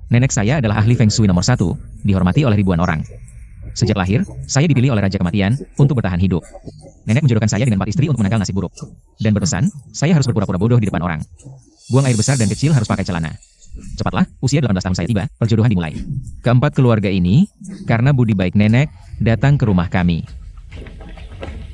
Nenek saya adalah ahli Feng Shui nomor 1, dihormati oleh ribuan orang. Sejak lahir, saya dipilih oleh Raja Kematian untuk bertahan hidup. Nenek menjodohkan saya dengan 4 istri untuk menangkal nasib buruk. Dan berpesan, saya harus berpura-pura bodoh di depan orang. Buang air besar dan kecil harus pakai celana. Cepatlah, usia 18 tahun saya tiba, perjodohan dimulai. Keempat keluarga ini, karena budi baik nenek, datang ke rumah kami.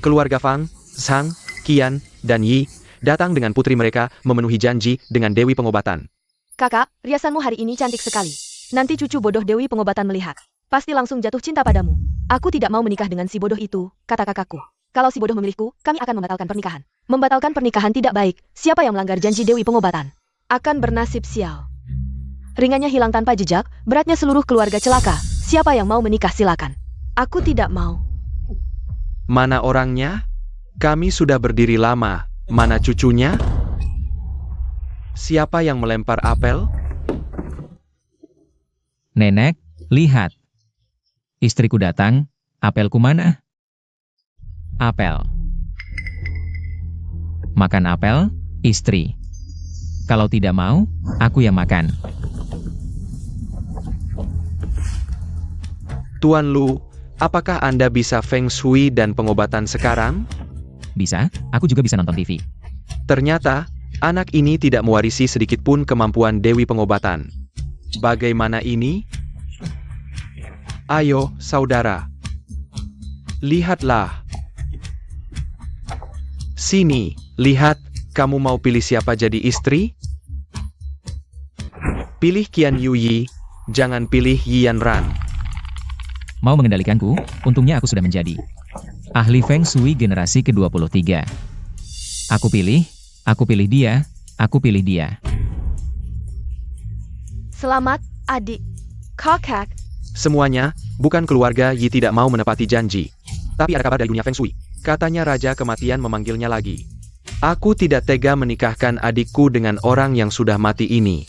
Keluarga Fang, Zhang, Qian, dan Yi datang dengan putri mereka memenuhi janji dengan Dewi Pengobatan. Kakak, riasanmu hari ini cantik sekali. Nanti cucu bodoh Dewi Pengobatan melihat, pasti langsung jatuh cinta padamu. Aku tidak mau menikah dengan si bodoh itu, kata kakakku. Kalau si bodoh memilihku, kami akan membatalkan pernikahan. Membatalkan pernikahan tidak baik. Siapa yang melanggar janji Dewi Pengobatan akan bernasib sial. Ringannya hilang tanpa jejak, beratnya seluruh keluarga celaka. Siapa yang mau menikah silakan. Aku tidak mau. Mana orangnya? Kami sudah berdiri lama. Mana cucunya? Siapa yang melempar apel? Nenek, lihat. Istriku datang, apelku mana? Apel. Makan apel, istri. Kalau tidak mau, aku yang makan. Tuan Lu, apakah Anda bisa Feng Shui dan pengobatan sekarang? Bisa, aku juga bisa nonton TV. Ternyata, anak ini tidak mewarisi sedikitpun kemampuan Dewi Pengobatan. Bagaimana ini? Ayo, saudara. Lihatlah. Sini, lihat, kamu mau pilih siapa jadi istri? Pilih Qian Yuyi, jangan pilih Yian Ran. Mau mengendalikanku, untungnya aku sudah menjadi ahli Feng Shui generasi ke-23. Aku pilih dia, aku pilih dia. Selamat, adik. Kakak. Semuanya, bukan keluarga Yi tidak mau menepati janji. Tapi ada kabar dari dunia Feng Shui. Katanya Raja Kematian memanggilnya lagi. Aku tidak tega menikahkan adikku dengan orang yang sudah mati ini.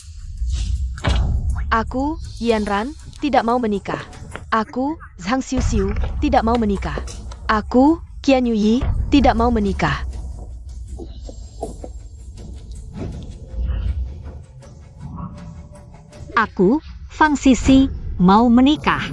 Aku, Yian Ran, tidak mau menikah. Aku, Zhang Xiuxiu, tidak mau menikah. Aku, Qian Yuyi, tidak mau menikah. Aku, Fang Sisi, mau menikah.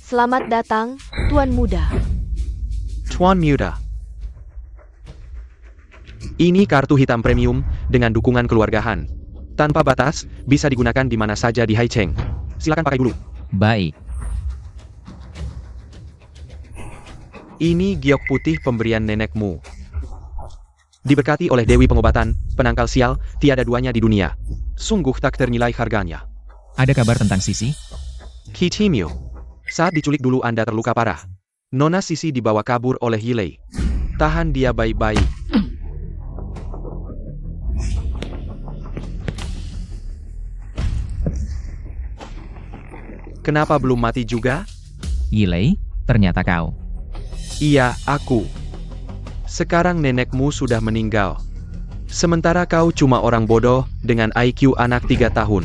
Selamat datang, Tuan Muda. Tuan Muda. Ini kartu hitam premium dengan dukungan keluarga Han. Tanpa batas, bisa digunakan di mana saja di Haicheng. Silakan pakai dulu. Baik. Ini giok putih pemberian nenekmu. Diberkati oleh Dewi Pengobatan, penangkal sial, tiada duanya di dunia. Sungguh tak ternilai harganya. Ada kabar tentang Sisi? Kichimio. Saat diculik dulu Anda terluka parah. Nona Sisi dibawa kabur oleh Yilei. Tahan dia baik-baik. Kenapa belum mati juga? Yilei, ternyata kau. Iya, aku. Sekarang nenekmu sudah meninggal. Sementara kau cuma orang bodoh dengan IQ anak 3 tahun.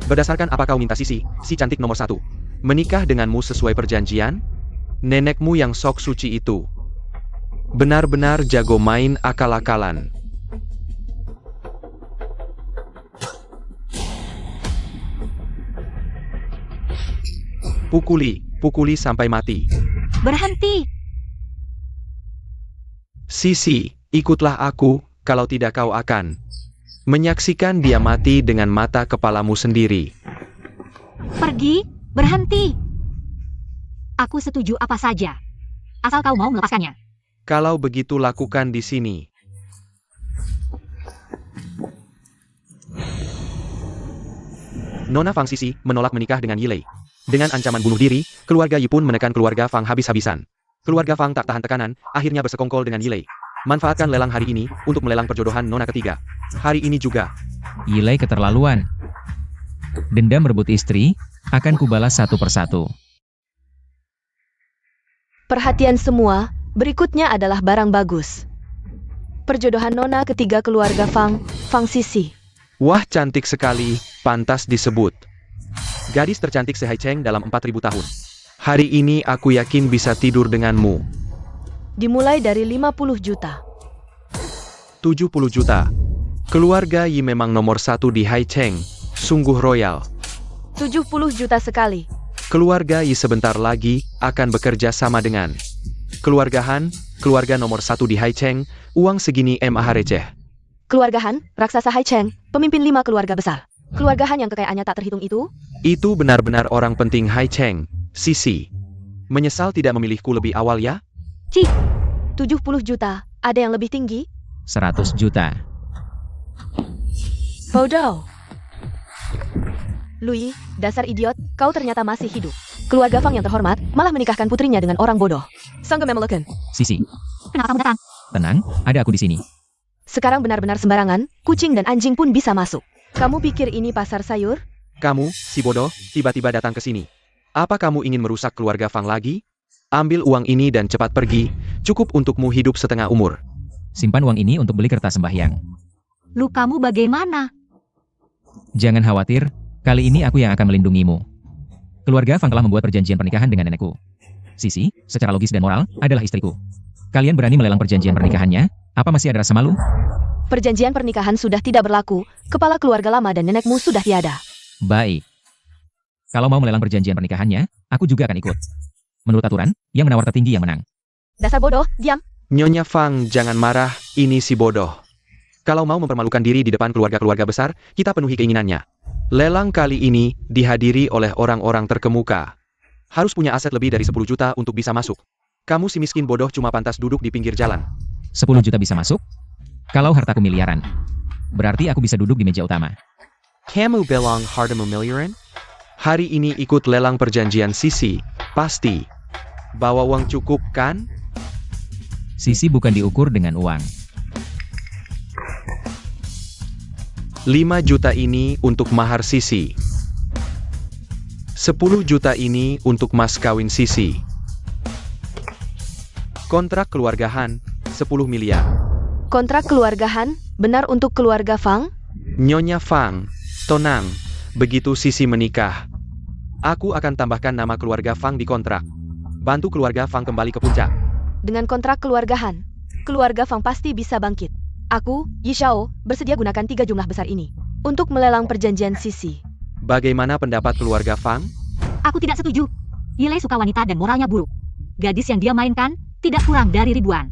Berdasarkan apa kau minta Sisi, si cantik nomor 1, menikah denganmu sesuai perjanjian? Nenekmu yang sok suci itu benar-benar jago main akal-akalan. Pukuli sampai mati. Berhenti! Sisi, ikutlah aku, kalau tidak kau akan menyaksikan dia mati dengan mata kepalamu sendiri. Pergi, berhenti! Aku setuju apa saja. Asal kau mau melepaskannya. Kalau begitu lakukan di sini. Nona Fang Sisi menolak menikah dengan Yilei. Dengan ancaman bunuh diri, keluarga Yi pun menekan keluarga Fang habis-habisan. Keluarga Fang tak tahan tekanan, akhirnya bersekongkol dengan Yilei. Manfaatkan lelang hari ini untuk melelang perjodohan Nona ketiga. Hari ini juga. Yilei keterlaluan. Dendam merebut istri, akan kubalas satu persatu. Perhatian semua, berikutnya adalah barang bagus. Perjodohan Nona ketiga keluarga Fang, Fang Sisi. Wah, cantik sekali, pantas disebut gadis tercantik se-Haicheng dalam 4000 tahun. Hari ini aku yakin bisa tidur denganmu. Dimulai dari 50 juta. 70 juta. Keluarga Yi memang nomor 1 di Haicheng. Sungguh royal. 70 juta sekali. Keluarga Yi sebentar lagi akan bekerja sama dengan keluarga Han, keluarga nomor 1 di Haicheng. Uang segini mah receh. Keluarga Han, raksasa Hai Cheng, pemimpin 5 keluarga besar. Keluarga Han yang kekayaannya tak terhitung itu? Itu benar-benar orang penting Haicheng. Sisi. Menyesal tidak memilihku lebih awal ya? 70 juta. Ada yang lebih tinggi? 100 juta. Bodoh. Louis, dasar idiot, kau ternyata masih hidup. Keluarga Fang yang terhormat malah menikahkan putrinya dengan orang bodoh. Sangka memelukkan. Sisi, Kenapa kamu datang? tenang, ada aku di sini. Sekarang benar-benar sembarangan, kucing dan anjing pun bisa masuk. Kamu pikir ini pasar sayur? Kamu, si bodoh, tiba-tiba datang ke sini. Apa kamu ingin merusak keluarga Fang lagi? Ambil uang ini dan cepat pergi, cukup untukmu hidup setengah umur. Simpan uang ini untuk beli kertas sembahyang. Lukamu bagaimana? Jangan khawatir, kali ini aku yang akan melindungimu. Keluarga Fang telah membuat perjanjian pernikahan dengan nenekku. Sisi, secara logis dan moral, adalah istriku. Kalian berani melelang perjanjian pernikahannya? Apa masih ada rasa malu? Perjanjian pernikahan sudah tidak berlaku, kepala keluarga lama dan nenekmu sudah tiada. Baik. Kalau mau melelang perjanjian pernikahannya, aku juga akan ikut. Menurut aturan, yang menawar tertinggi yang menang. Dasar bodoh, diam. Nyonya Fang, jangan marah, ini si bodoh. Kalau mau mempermalukan diri di depan keluarga-keluarga besar, kita penuhi keinginannya. Lelang kali ini dihadiri oleh orang-orang terkemuka. Harus punya aset lebih dari 10 juta untuk bisa masuk. Kamu si miskin bodoh cuma pantas duduk di pinggir jalan. 10 juta bisa masuk? Kalau hartaku miliaran, berarti aku bisa duduk di meja utama. Kamu bilang hartamu miliaran? Hari ini ikut lelang perjanjian Sisi, pasti. Bawa uang cukup kan? Sisi bukan diukur dengan uang. 5 juta ini untuk mahar Sisi. 10 juta ini untuk mas kawin Sisi. Kontrak keluarga Han, 10 miliar. Kontrak keluarga Han, benar untuk keluarga Fang? Nyonya Fang, tenang. Begitu Sisi menikah, aku akan tambahkan nama keluarga Fang di kontrak. Bantu keluarga Fang kembali ke puncak. Dengan kontrak keluarga Han, keluarga Fang pasti bisa bangkit. Aku, Yi Shao, bersedia gunakan 3 jumlah besar ini untuk melelang perjanjian Sisi. Bagaimana pendapat keluarga Fang? Aku tidak setuju. Yilei suka wanita dan moralnya buruk. Gadis yang dia mainkan tidak kurang dari ribuan.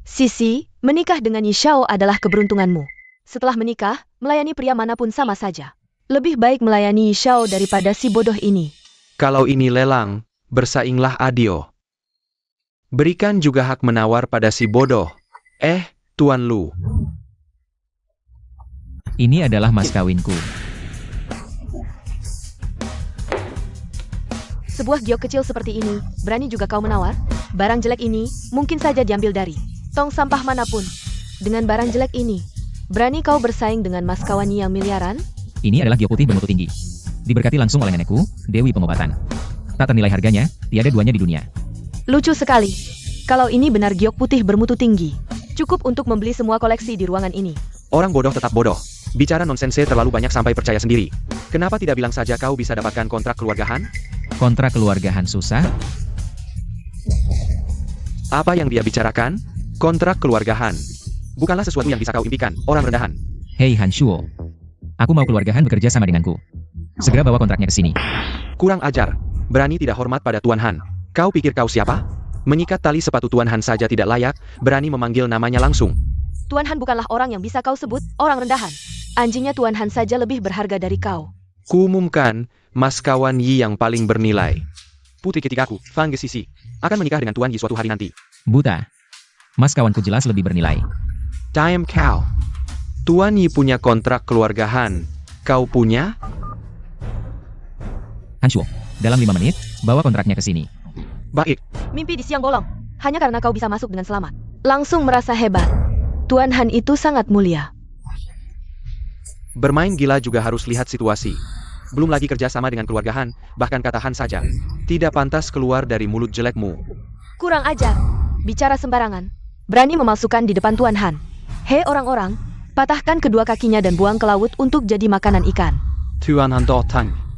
Sisi, menikah dengan Yi Shao adalah keberuntunganmu. Setelah menikah, melayani pria manapun sama saja. Lebih baik melayani Yi Shao daripada si bodoh ini. Kalau ini lelang, bersainglah Adio. Berikan juga hak menawar pada si bodoh. Tuan Lu. Ini adalah mas kawinku. Sebuah giok kecil seperti ini, berani juga kau menawar? Barang jelek ini, mungkin saja diambil dari tong sampah manapun. Dengan barang jelek ini, berani kau bersaing dengan mas kawani yang miliaran? Ini adalah giok putih bermutu tinggi. Diberkati langsung oleh nenekku, Dewi Pengobatan. Tak ternilai harganya, tiada duanya di dunia. Lucu sekali. Kalau ini benar giok putih bermutu tinggi, cukup untuk membeli semua koleksi di ruangan ini. Orang bodoh tetap bodoh. Bicara nonsense terlalu banyak sampai percaya sendiri. Kenapa tidak bilang saja kau bisa dapatkan kontrak keluarga Han? Kontrak keluarga Han susah? Apa yang dia bicarakan? Kontrak keluarga Han. Bukanlah sesuatu yang bisa kau impikan, orang rendahan. Hei Han Shuo. Aku mau keluarga Han bekerja sama denganku. Segera bawa kontraknya ke sini. Kurang ajar. Berani tidak hormat pada Tuan Han. Kau pikir kau siapa? Mengikat tali sepatu Tuan Han saja tidak layak, berani memanggil namanya langsung. Tuan Han bukanlah orang yang bisa kau sebut orang rendahan. Anjingnya Tuan Han saja lebih berharga dari kau. Kuumumkan, mas kawan Yi yang paling bernilai. Putri ketigaku, Fang Gesisi, akan menikah dengan Tuan Yi suatu hari nanti. Buta. Mas kawanku jelas lebih bernilai. Time cow. Tuan Yi punya kontrak keluarga Han. Kau punya? Han Shuo, dalam 5 menit, bawa kontraknya ke sini. Baik. Mimpi di siang bolong. Hanya karena kau bisa masuk dengan selamat. Langsung merasa hebat. Tuan Han itu sangat mulia. Bermain gila juga harus lihat situasi. Belum lagi kerja sama dengan keluarga Han, bahkan kata Han saja. Tidak pantas keluar dari mulut jelekmu. Kurang ajar. Bicara sembarangan. Berani memalsukan di depan Tuan Han. Hei orang-orang, patahkan kedua kakinya dan buang ke laut untuk jadi makanan ikan. Tuan Han datang.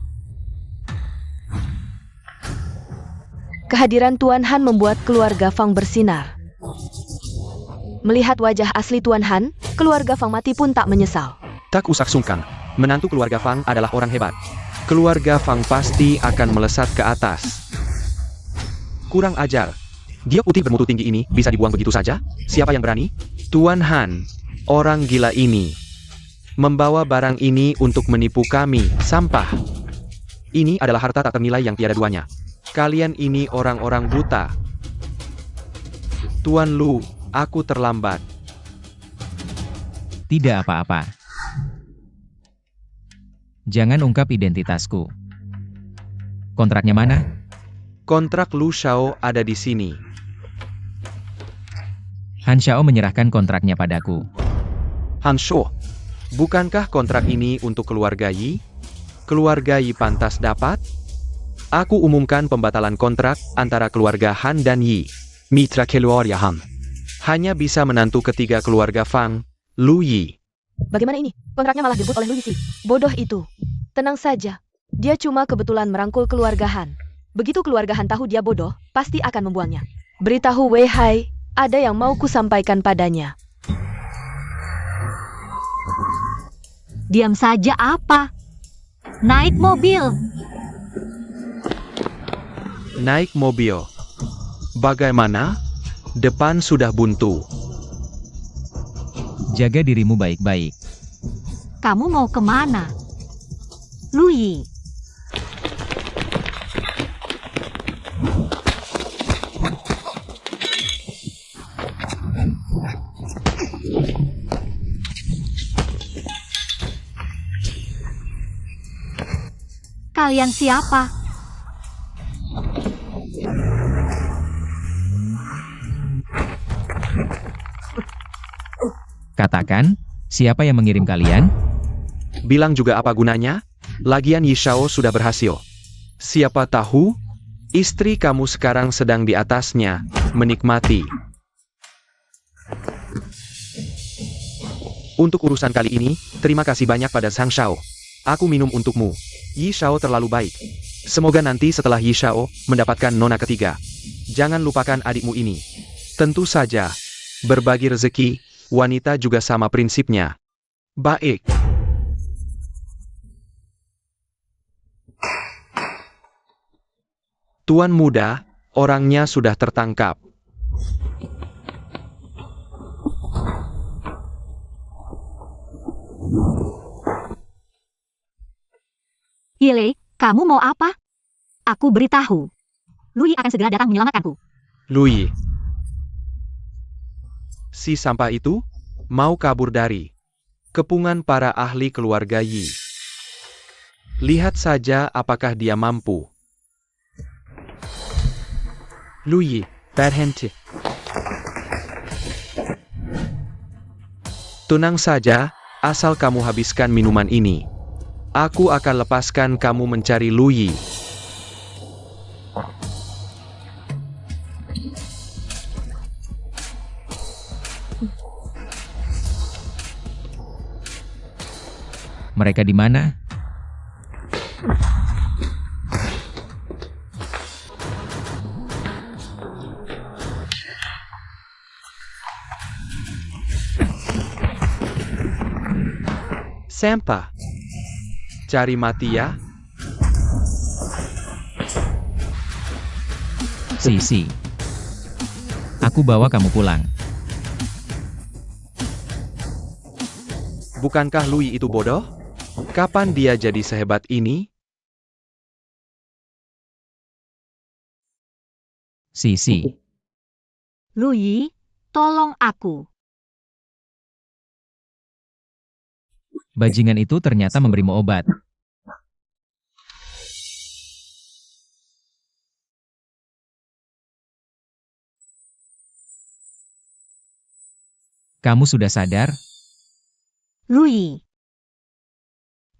Kehadiran Tuan Han membuat keluarga Fang bersinar. Melihat wajah asli Tuan Han, keluarga Fang mati pun tak menyesal. Tak usah sungkan, menantu keluarga Fang adalah orang hebat. Keluarga Fang pasti akan melesat ke atas. Kurang ajar. Dia putih bermutu tinggi ini bisa dibuang begitu saja? Siapa yang berani? Tuan Han, orang gila ini. Membawa barang ini untuk menipu kami, sampah. Ini adalah harta tak ternilai yang tiada duanya. Kalian ini orang-orang buta. Tuan Lu, aku terlambat. Tidak apa-apa. Jangan ungkap identitasku. Kontraknya mana? Kontrak Lu Shao ada di sini. Han Xiao menyerahkan kontraknya padaku. Han Shou, bukankah kontrak ini untuk keluarga Yi? Keluarga Yi pantas dapat? Aku umumkan pembatalan kontrak antara keluarga Han dan Yi. Mitra keluarga Han. Hanya bisa menantu ketiga keluarga Fang, Lu Yi. Bagaimana ini? Kontraknya malah direbut oleh Lu Yixi. Bodoh itu. Tenang saja. Dia cuma kebetulan merangkul keluarga Han. Begitu keluarga Han tahu dia bodoh, pasti akan membuangnya. Beritahu Wei Hai, ada yang mau ku sampaikan padanya. Diam saja apa? Naik mobil. Naik mobil. Bagaimana? Depan sudah buntu. Jaga dirimu baik-baik. Kamu mau kemana? Lu Yi. Kalian siapa? Katakan, siapa yang mengirim kalian? Bilang juga apa gunanya? Lagian Yi Shao sudah berhasil. Siapa tahu, istri kamu sekarang sedang di atasnya, menikmati. Untuk urusan kali ini, terima kasih banyak pada Sang Shao. Aku minum untukmu. Yi Shao terlalu baik. Semoga nanti setelah Yi Shao mendapatkan nona ketiga. Jangan lupakan adikmu ini. Tentu saja, berbagi rezeki, wanita juga sama prinsipnya. Baik. Tuan muda, orangnya sudah tertangkap. Yile, kamu mau apa? Aku beritahu. Lu Yi akan segera datang menyelamatkanku. Lui. Si sampah itu mau kabur dari kepungan para ahli keluarga Yi. Lihat saja apakah dia mampu. Lui, berhenti. Tenang saja, asal kamu habiskan minuman ini. Aku akan lepaskan kamu mencari Lui. Mereka di mana? Sampah. Cari mati ya. Sisi. Aku bawa kamu pulang. Bukankah Lui itu bodoh? Kapan dia jadi sehebat ini? Sisi. Lu Yi, tolong aku. Bajingan itu ternyata memberimu obat. Kamu sudah sadar? Lu Yi.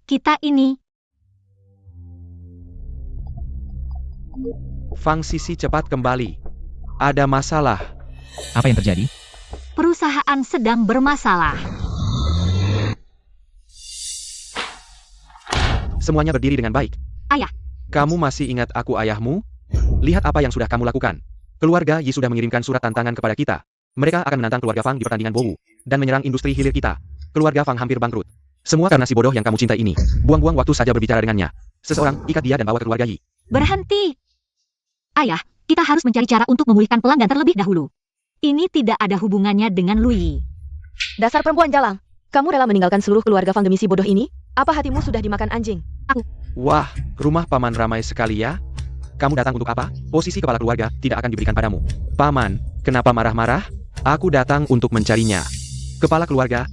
Kita ini. Fang Sisi cepat kembali. Ada masalah. Apa yang terjadi? Perusahaan sedang bermasalah. Semuanya berdiri dengan baik. Ayah. Kamu masih ingat aku ayahmu? Lihat apa yang sudah kamu lakukan. Keluarga Yi sudah mengirimkan surat tantangan kepada kita. Mereka akan menantang keluarga Fang di pertandingan Bowu. Dan menyerang industri hilir kita. Keluarga Fang hampir bangkrut. Semua karena si bodoh yang kamu cintai ini. Buang-buang waktu saja berbicara dengannya. Seseorang, ikat dia dan bawa ke keluarga Yi. Berhenti. Ayah, kita harus mencari cara untuk memulihkan pelanggan terlebih dahulu. Ini tidak ada hubungannya dengan Lui. Dasar perempuan jalang. Kamu rela meninggalkan seluruh keluarga Fang demi si bodoh ini? Apa hatimu sudah dimakan anjing? Wah, rumah paman ramai sekali ya. Kamu datang untuk apa? Posisi kepala keluarga tidak akan diberikan padamu. Paman, kenapa marah-marah? Aku datang untuk mencarinya. Kepala keluarga,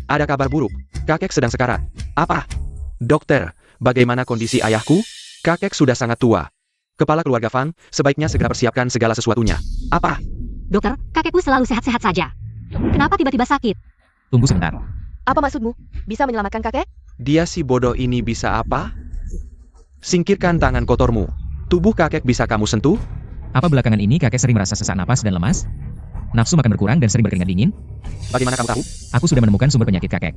ada kabar buruk. Kakek sedang sekarat. Apa? Dokter, bagaimana kondisi ayahku? Kakek sudah sangat tua. Kepala keluarga Fang, sebaiknya segera persiapkan segala sesuatunya. Apa? Dokter, kakekku selalu sehat-sehat saja. Kenapa tiba-tiba sakit? Tunggu sebentar. Apa maksudmu? Bisa menyelamatkan kakek? Dia si bodoh ini bisa apa? Singkirkan tangan kotormu. Tubuh kakek bisa kamu sentuh? Apa belakangan ini kakek sering merasa sesak napas dan lemas? Nafsu makan berkurang dan sering berkeringat dingin? Bagaimana kamu tahu? Aku sudah menemukan sumber penyakit kakek.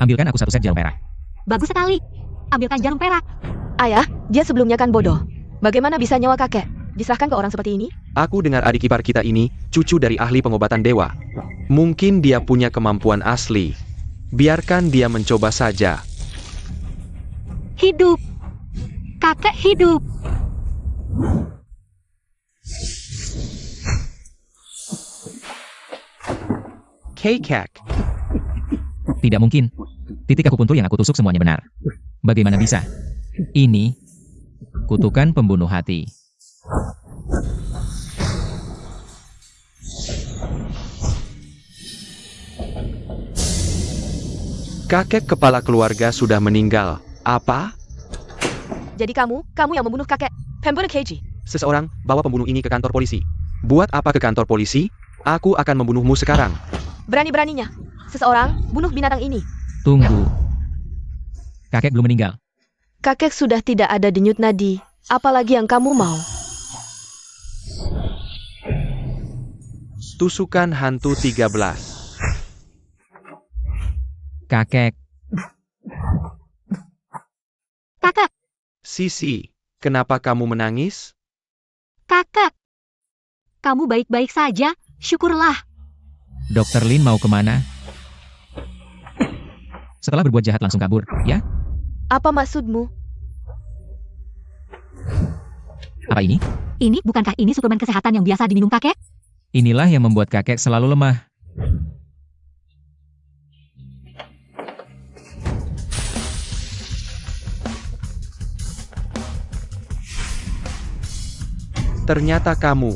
Ambilkan aku satu set jarum perak. Bagus sekali. Ambilkan jarum perak. Ayah, dia sebelumnya kan bodoh. Bagaimana bisa nyawa kakek diserahkan ke orang seperti ini? Aku dengar adik ipar kita ini, cucu dari ahli pengobatan dewa. Mungkin dia punya kemampuan asli. Biarkan dia mencoba saja. Hidup. Kakek hidup. Kakek. Tidak mungkin. Titik akupuntur yang aku tusuk semuanya benar. Bagaimana bisa? Ini kutukan pembunuh hati. Kakek kepala keluarga sudah meninggal. Apa? Jadi kamu yang membunuh kakek. Pembunuh Keiji. Seseorang bawa pembunuh ini ke kantor polisi. Buat apa ke kantor polisi? Aku akan membunuhmu sekarang. Berani-beraninya. Seseorang bunuh binatang ini. Tunggu. Kakek belum meninggal. Kakek sudah tidak ada denyut nadi. Apalagi yang kamu mau? Tusukan hantu 13. Kakek. Kakak, Sisi, kenapa kamu menangis? kakak. Kamu baik-baik saja, syukurlah. Dokter Lin mau kemana? Setelah berbuat jahat langsung kabur, ya? Apa maksudmu? Apa ini? Ini bukankah ini suplemen kesehatan yang biasa diminum kakek? Inilah yang membuat kakek selalu lemah. Ternyata kamu.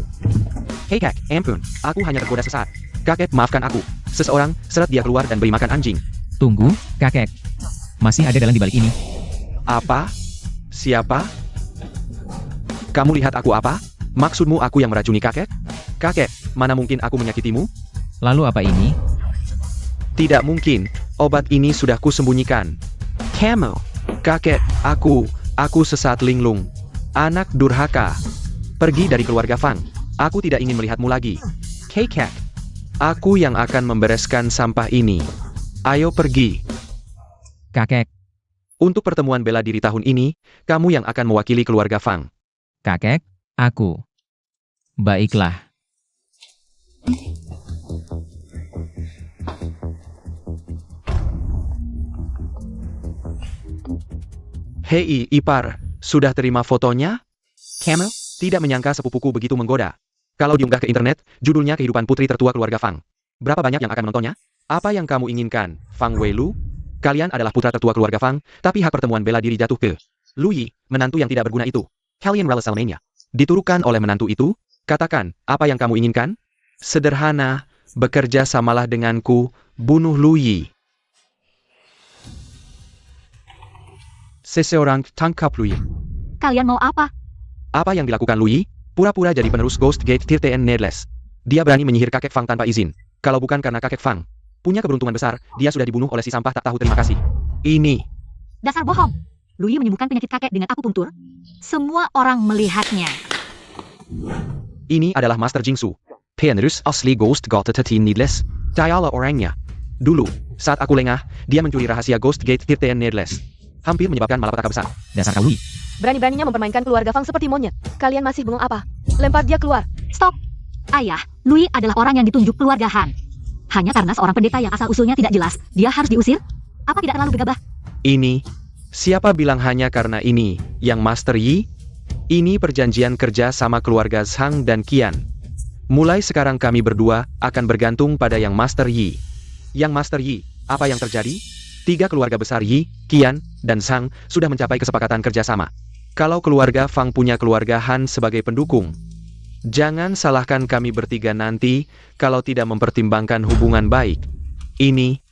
Hei kek, ampun, aku hanya tergoda sesaat. Kakek, maafkan aku. Seseorang, seret dia keluar dan beri makan anjing. Tunggu, kakek. Masih ada dalang di balik ini. Apa? Siapa? Kamu lihat aku apa? Maksudmu aku yang meracuni kakek? Kakek, mana mungkin aku menyakitimu? Lalu apa ini? Tidak mungkin, obat ini sudah kusembunyikan. Kamu, kakek, aku sesat linglung. Anak durhaka. Pergi dari keluarga Fang. Aku tidak ingin melihatmu lagi. Kakek, aku yang akan membereskan sampah ini. Ayo pergi. Kakek. Untuk pertemuan bela diri tahun ini, kamu yang akan mewakili keluarga Fang. Kakek, aku. Baiklah. Hei ipar, sudah terima fotonya? Kamu? Tidak menyangka sepupuku begitu menggoda. Kalau diunggah ke internet, judulnya Kehidupan Putri Tertua Keluarga Fang. Berapa banyak yang akan menontonnya? Apa yang kamu inginkan, Fang Weilu? Kalian adalah putra tertua keluarga Fang, tapi hak pertemuan bela diri jatuh ke Lu Yi, menantu yang tidak berguna itu. Kalian rela selmenya. Diturukan oleh menantu itu? Katakan, apa yang kamu inginkan? Sederhana, bekerja samalah denganku, bunuh Lu Yi. Seseorang tangkap Lu Yi. Kalian mau apa? Apa yang dilakukan Lu Yi? Pura-pura jadi penerus Ghost Gate Tirteen Needless. Dia berani menyihir kakek Fang tanpa izin. Kalau bukan karena kakek Fang punya keberuntungan besar, dia sudah dibunuh oleh si sampah tak tahu terima kasih. Ini. Dasar bohong. Lui menyembuhkan penyakit kakek dengan akupuntur. Semua orang melihatnya. Ini adalah Master Jingsu. Penerus asli Ghost Gate Tirteen Needless. Dialah orangnya. Dulu, saat aku lengah, dia mencuri rahasia Ghost Gate Tirteen Needless. Hampir menyebabkan malapetaka besar. Dasar kau, Lui. Berani-beraninya mempermainkan keluarga Fang seperti monyet. Kalian masih bengong apa? Lempar dia keluar. Stop. Ayah, Louis adalah orang yang ditunjuk keluarga Han. Hanya karena seorang pendeta yang asal-usulnya tidak jelas, dia harus diusir? Apa tidak terlalu gegabah? Ini, siapa bilang hanya karena ini, yang Master Yi? Ini perjanjian kerja sama keluarga Zhang dan Qian. Mulai sekarang kami berdua akan bergantung pada yang Master Yi. Yang Master Yi, apa yang terjadi? 3 keluarga besar Yi, Qian, dan Zhang sudah mencapai kesepakatan kerjasama. Kalau keluarga Fang punya keluarga Han sebagai pendukung, jangan salahkan kami bertiga nanti kalau tidak mempertimbangkan hubungan baik. Ini,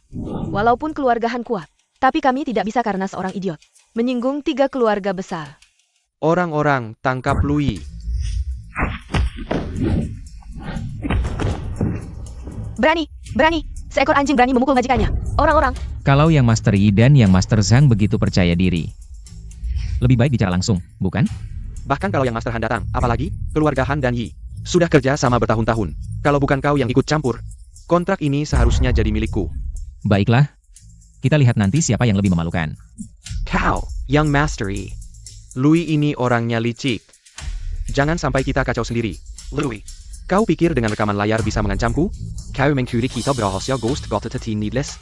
Walaupun keluarga Han kuat, tapi kami tidak bisa karena seorang idiot menyinggung 3 keluarga besar. orang-orang tangkap Louis. Berani, berani. Seekor anjing berani memukul majikannya. Orang-orang, Kalau yang Master Yi dan yang Master Zhang begitu percaya diri, lebih baik bicara langsung, bukan? Bahkan kalau yang Master Han datang, apalagi keluarga Han dan Yi sudah kerja sama bertahun-tahun. Kalau bukan kau yang ikut campur, kontrak ini seharusnya jadi milikku. Baiklah. Kita lihat nanti siapa yang lebih memalukan. Kau, yang Master Yi. Louis ini orangnya licik. Jangan sampai kita kacau sendiri. Louis, kau pikir dengan rekaman layar bisa mengancamku? Kau mencuri kita berhasil ghost got needless?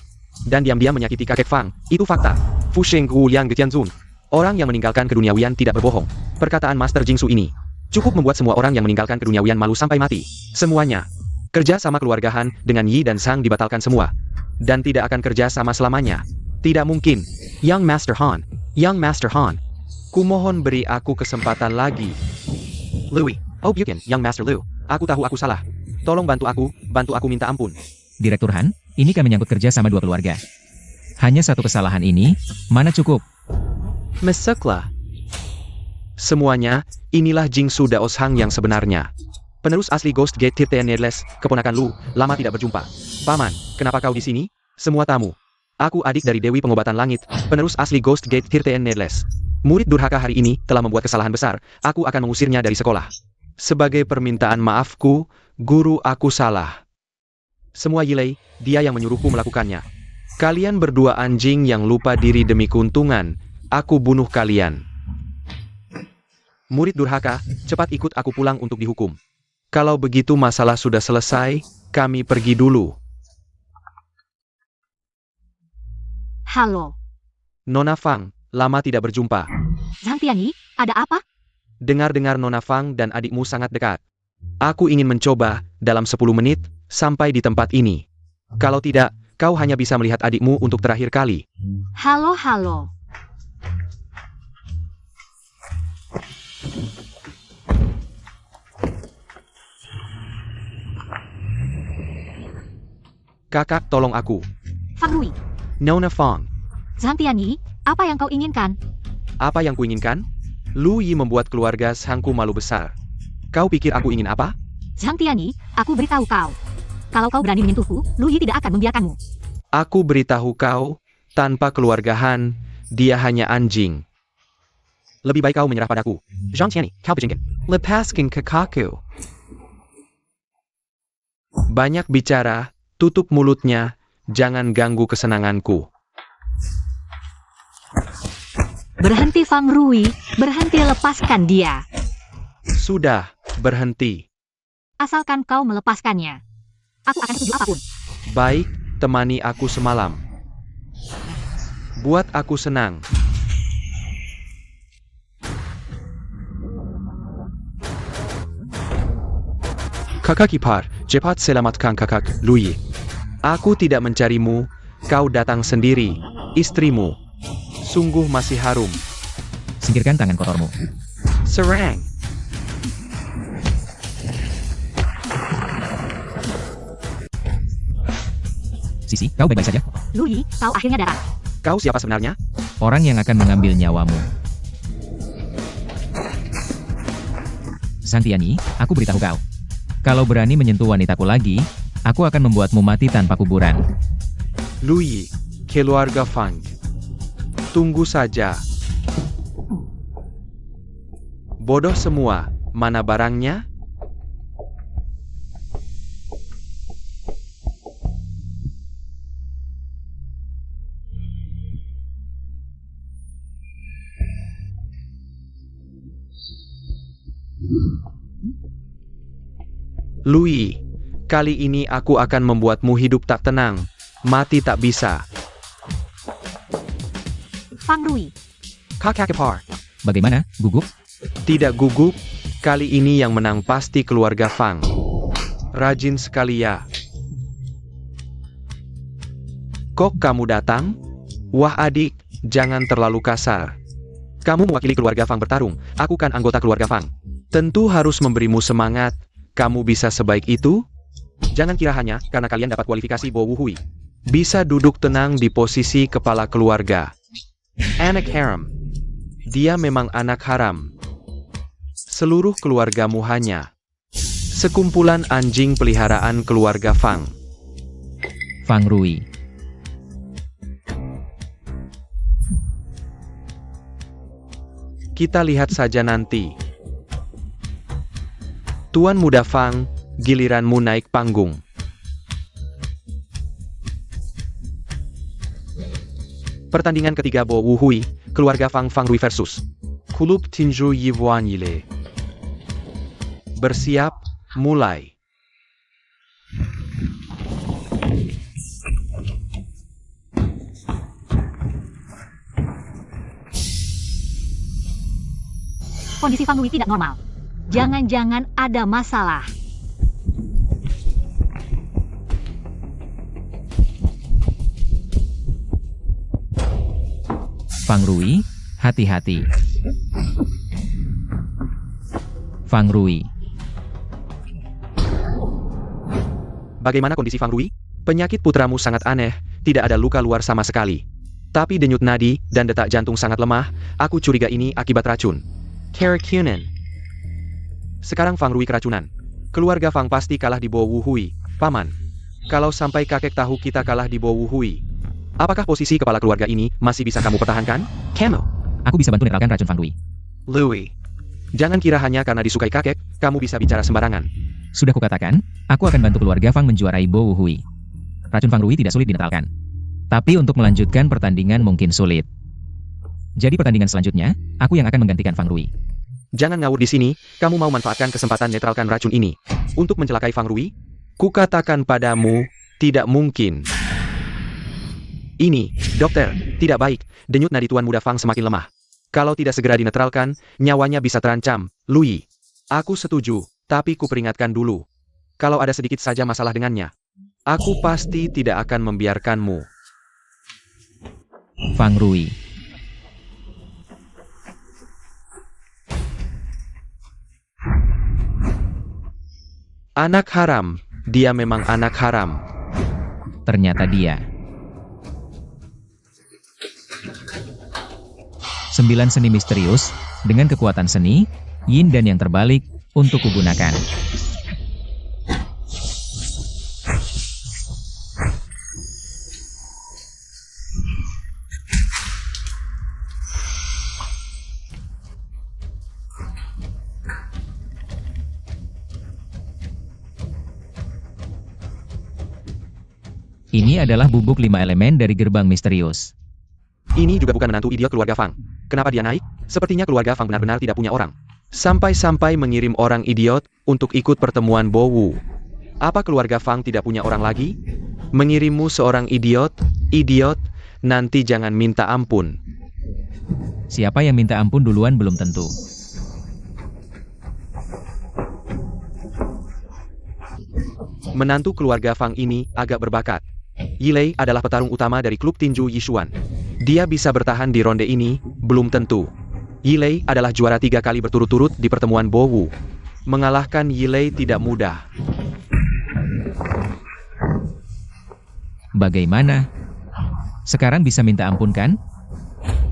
Dan diam-diam menyakiti kakek Fang, itu fakta. Fusheng Gu Liang Getianzun. Orang yang meninggalkan keduniawian tidak berbohong. Perkataan Master Jingsu ini cukup membuat semua orang yang meninggalkan keduniawian malu sampai mati. Semuanya. Kerja sama keluarga Han dengan Yi dan Zhang dibatalkan semua. Dan tidak akan kerja sama selamanya. Tidak mungkin. Yang Master Han. Yang Master Han. Kumohon beri aku kesempatan lagi. Louis. Oh bukan, Yang Master Liu. Aku tahu aku salah. Tolong bantu aku minta ampun. Direktur Han, ini kan menyangkut kerja sama 2 keluarga. Hanya satu kesalahan ini, mana cukup? Meseklah. Semuanya, inilah Jingsu Daos Hang yang sebenarnya. Penerus asli Ghost Gate Tirten Needless, keponakan Lu, lama tidak berjumpa. Paman, kenapa kau di sini? Semua tamu. Aku adik dari Dewi Pengobatan Langit, penerus asli Ghost Gate Tirten Needless. Murid durhaka hari ini telah membuat kesalahan besar, aku akan mengusirnya dari sekolah. Sebagai permintaan maafku, guru aku salah. Semua Yilei, dia yang menyuruhku melakukannya. Kalian berdua anjing yang lupa diri demi keuntungan. Aku bunuh kalian. Murid durhaka, cepat ikut aku pulang untuk dihukum. Kalau begitu masalah sudah selesai, kami pergi dulu. Halo. Nona Fang, lama tidak berjumpa. Zhang Tianyi, ada apa? Dengar-dengar Nona Fang dan adikmu sangat dekat. Aku ingin mencoba, dalam 10 menit, sampai di tempat ini. Kalau tidak, kau hanya bisa melihat adikmu untuk terakhir kali. Halo. Kakak, tolong aku. Fang Louis. Nona Fang, Zhang Tianyi, apa yang kau inginkan? apa yang kuinginkan? Lu Yi membuat keluarga Zhangku malu besar. Kau pikir aku ingin apa? Zhang Tianyi, aku beritahu kau. Kalau kau berani menyentuhku, Louis tidak akan membiarkanmu. Aku beritahu kau, tanpa keluarga Han, dia hanya anjing. Lebih baik kau menyerah padaku. Zhang Tianyi, kau berjengkel. Lepaskan kakakku. Banyak bicara, tutup mulutnya, jangan ganggu kesenanganku. Berhenti Fang Louis, berhenti, lepaskan dia. Sudah, berhenti. Asalkan kau melepaskannya. Aku akan setuju apapun. Baik, temani aku semalam. Buat aku senang. Kakak ipar, cepat selamatkan kakak, Louis. Aku tidak mencarimu, kau datang sendiri, istrimu. Sungguh masih harum. Singkirkan tangan kotormu. Serang. Sisi, kau baik-baik saja? Louis, kau akhirnya datang. Kau siapa sebenarnya? Orang yang akan mengambil nyawamu. Zhang Tianyi, aku beritahu kau. Kalau berani menyentuh wanitaku lagi, aku akan membuatmu mati tanpa kuburan. Louis, keluarga Fang. Tunggu saja. Bodoh semua, mana barangnya? Lui, kali ini aku akan membuatmu hidup tak tenang, mati tak bisa. Fang Rui. Kakakipar. Bagaimana, gugup? Tidak gugup, kali ini yang menang pasti keluarga Fang. Rajin sekali ya. Kok kamu datang? Wah adik, jangan terlalu kasar. Kamu mewakili keluarga Fang bertarung, aku kan anggota keluarga Fang. Tentu harus memberimu semangat, kamu bisa sebaik itu? Jangan kira hanya karena kalian dapat kualifikasi Bo Wu Hui. Bisa duduk tenang di posisi kepala keluarga. Anak haram. Dia memang anak haram. Seluruh keluargamu hanya sekumpulan anjing peliharaan keluarga Fang. Fang Rui. Kita lihat saja nanti. Tuan Muda Fang, giliranmu naik panggung. Pertandingan ketiga Bo Wu Hui, keluarga Fang Fang Rui versus Klub Tinju Yivuan Yile. Bersiap, mulai. Kondisi Fang Rui tidak normal. Jangan-jangan ada masalah. Fang Rui, hati-hati. Fang Rui. Bagaimana kondisi Fang Rui? Penyakit putramu sangat aneh, tidak ada luka luar sama sekali. Tapi denyut nadi dan detak jantung sangat lemah, aku curiga ini akibat racun. Keracunan. Sekarang Fang Rui keracunan. Keluarga Fang pasti kalah di Bo Wu Hui, Paman. Kalau sampai kakek tahu kita kalah di Bo Wu Hui, apakah posisi kepala keluarga ini masih bisa kamu pertahankan? Kamu. Aku bisa bantu netralkan racun Fang Rui. Louis. Jangan kira hanya karena disukai kakek, kamu bisa bicara sembarangan. Sudah kukatakan, aku akan bantu keluarga Fang menjuarai Bo Wu Hui. Racun Fang Rui tidak sulit dinetralkan. Tapi untuk melanjutkan pertandingan mungkin sulit. Jadi pertandingan selanjutnya, aku yang akan menggantikan Fang Rui. Jangan ngawur di sini, kamu mau manfaatkan kesempatan netralkan racun ini untuk mencelakai Fang Rui? Kukatakan padamu, tidak mungkin. Ini, dokter, tidak baik, denyut nadi Tuan Muda Fang semakin lemah. Kalau tidak segera dinetralkan, nyawanya bisa terancam, Louis. Aku setuju, tapi kuperingatkan dulu. Kalau ada sedikit saja masalah dengannya, aku pasti tidak akan membiarkanmu. Fang Rui. Anak haram, dia memang anak haram. Ternyata dia. 9 seni misterius, dengan kekuatan seni, yin dan yang terbalik, untuk kugunakan. Ini adalah bubuk 5 elemen dari gerbang misterius. Ini juga bukan menantu idiot keluarga Fang. Kenapa dia naik? Sepertinya keluarga Fang benar-benar tidak punya orang. Sampai-sampai mengirim orang idiot untuk ikut pertemuan Bo Wu. Apa keluarga Fang tidak punya orang lagi? Mengirimmu seorang idiot, nanti jangan minta ampun. Siapa yang minta ampun duluan belum tentu. Menantu keluarga Fang ini agak berbakat. Yilei adalah petarung utama dari klub tinju Yishuan. Dia bisa bertahan di ronde ini, belum tentu. Yilei adalah juara 3 kali berturut-turut di pertemuan Bo Wu. Mengalahkan Yilei tidak mudah. Bagaimana? Sekarang bisa minta ampun kan?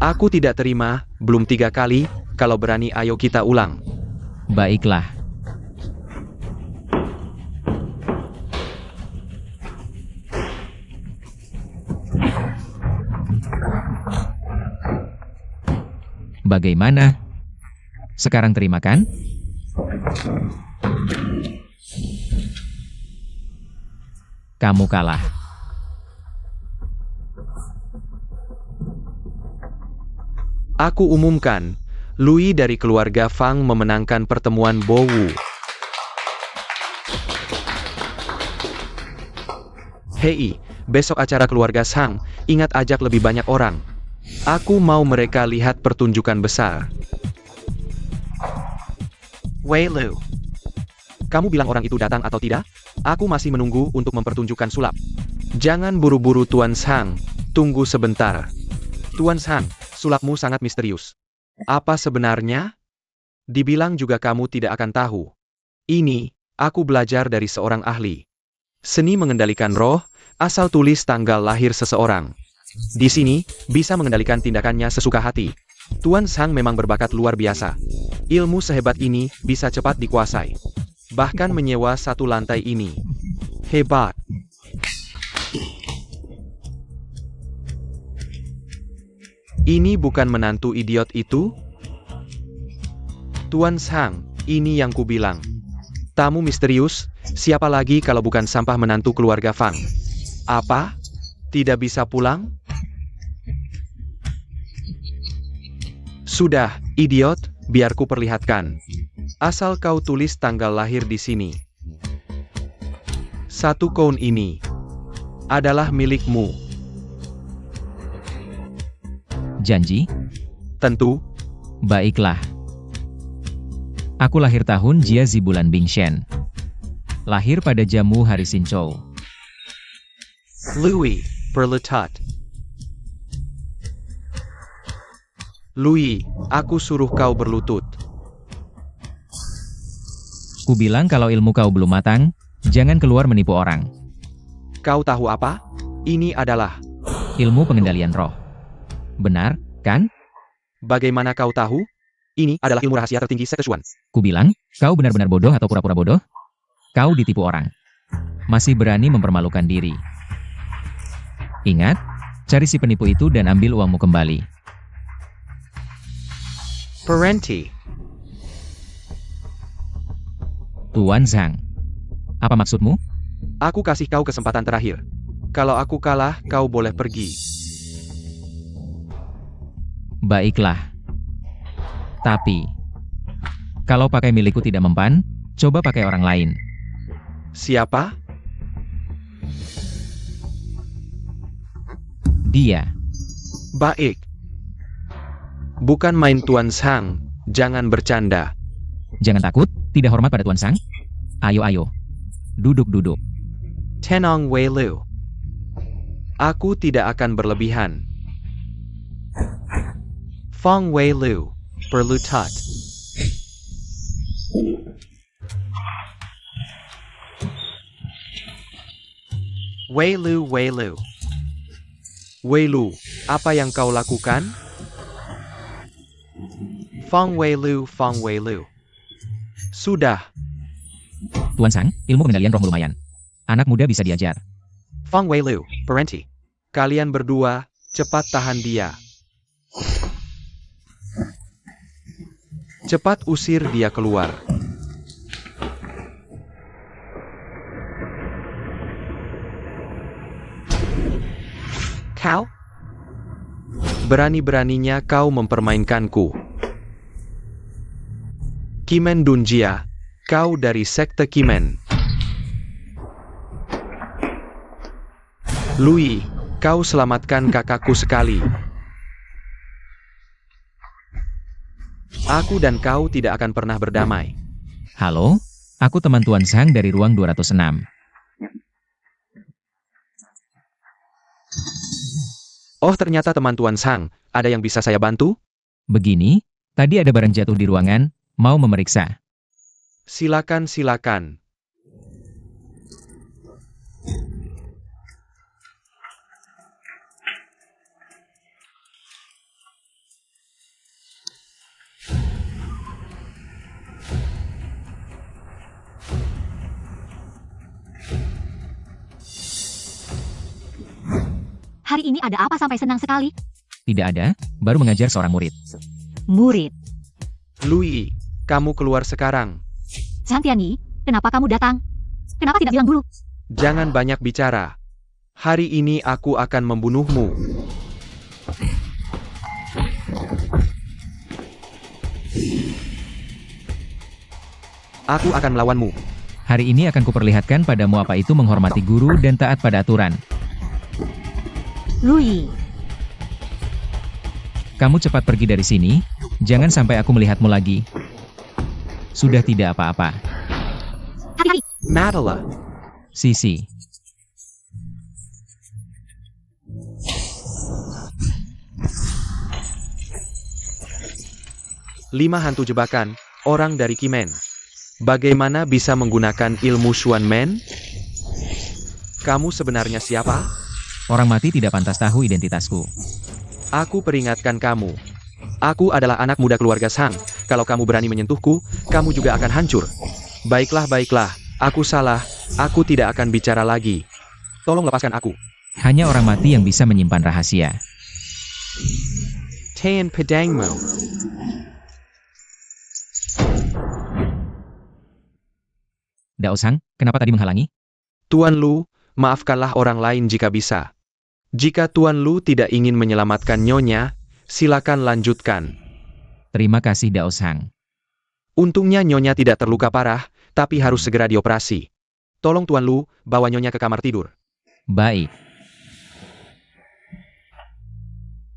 Aku tidak terima, belum 3 kali, kalau berani ayo kita ulang. Baiklah. Bagaimana? Sekarang terima kan? Kamu kalah. Aku umumkan, Louis dari keluarga Fang memenangkan pertemuan Bowu. Hei, besok acara keluarga Shang, ingat ajak lebih banyak orang. Aku mau mereka lihat pertunjukan besar. Wei Lu, kamu bilang orang itu datang atau tidak? Aku masih menunggu untuk mempertunjukkan sulap. Jangan buru-buru Tuan Shang, tunggu sebentar. Tuan Shang, sulapmu sangat misterius. Apa sebenarnya? Dibilang juga kamu tidak akan tahu. Ini, aku belajar dari seorang ahli. Seni mengendalikan roh, asal tulis tanggal lahir seseorang. Di sini, bisa mengendalikan tindakannya sesuka hati. Tuan Shang memang berbakat luar biasa. Ilmu sehebat ini bisa cepat dikuasai. Bahkan menyewa satu lantai ini. Hebat. Ini bukan menantu idiot itu? Tuan Shang, ini yang kubilang. Tamu misterius, siapa lagi kalau bukan sampah menantu keluarga Fang? Apa? Tidak bisa pulang? Sudah, idiot, biar ku perlihatkan. Asal kau tulis tanggal lahir di sini. Satu koin ini adalah milikmu. Janji? Tentu. Baiklah. Aku lahir tahun Jiazi bulan Bingshen. Lahir pada jamu hari Sinchou. Louis, perletat. Louis, aku suruh kau berlutut. Kubilang kalau ilmu kau belum matang, jangan keluar menipu orang. Kau tahu apa? Ini adalah... Ilmu pengendalian roh. Benar, kan? Bagaimana kau tahu? Ini adalah ilmu rahasia tertinggi Setesuan. Kubilang, kau benar-benar bodoh atau pura-pura bodoh? Kau ditipu orang. Masih berani mempermalukan diri. Ingat, cari si penipu itu dan ambil uangmu kembali. Parenti. Tuan Zhang. Apa maksudmu? Aku kasih kau kesempatan terakhir. Kalau aku kalah, kau boleh pergi. Baiklah. Tapi, kalau pakai milikku tidak mempan, coba pakai orang lain. Siapa? Dia. Baik. Bukan main Tuan Shang, jangan bercanda. Jangan takut, tidak hormat pada Tuan Shang. Ayo. Duduk. Tenang Wei Lu. Aku tidak akan berlebihan. Fang Wei Lu, perlutat. Wei Lu. Wei Lu, apa yang kau lakukan? Fang Wei Lu. Sudah. Tuan Shang, ilmu pengendalian rohmu lumayan. Anak muda bisa diajar. Fang Wei Lu, Parenti. Kalian berdua, cepat tahan dia. Cepat usir dia keluar. Kau? Berani-beraninya kau mempermainkanku. Kimen Dunjia, kau dari sekte Kimen. Louis, kau selamatkan kakakku sekali. Aku dan kau tidak akan pernah berdamai. Halo, aku teman Tuan Shang dari ruang 206. Oh, ternyata teman Tuan Shang, ada yang bisa saya bantu? Begini, tadi ada barang jatuh di ruangan, mau memeriksa. Silakan. Hari ini ada apa sampai senang sekali? Tidak ada, baru mengajar seorang murid. Murid. Louis, kamu keluar sekarang. Santiani, kenapa kamu datang? Kenapa tidak bilang dulu? Jangan banyak bicara. Hari ini aku akan membunuhmu. Aku akan melawanmu. Hari ini akan kuperlihatkan padamu apa itu menghormati guru dan taat pada aturan. Lui, Kamu cepat pergi dari sini, jangan sampai aku melihatmu lagi. Sudah tidak apa-apa. hati-hati. Madala. Sisi. Lima hantu jebakan, orang dari Kimen. Bagaimana bisa menggunakan ilmu Xuan Men? Kamu sebenarnya siapa? Orang mati tidak pantas tahu identitasku. Aku peringatkan kamu. Aku adalah anak muda keluarga Sang. Kalau kamu berani menyentuhku, kamu juga akan hancur. Baiklah, baiklah. Aku salah. Aku tidak akan bicara lagi. Tolong lepaskan aku. Hanya orang mati yang bisa menyimpan rahasia. Tan pedangmu. Dao Sang, kenapa tadi menghalangi? Tuan Lu, maafkanlah orang lain jika bisa. Jika Tuan Lu tidak ingin menyelamatkan Nyonya, silakan lanjutkan. Terima kasih Dao Sang. Untungnya Nyonya tidak terluka parah, tapi harus segera dioperasi. Tolong Tuan Lu, bawa Nyonya ke kamar tidur. Baik.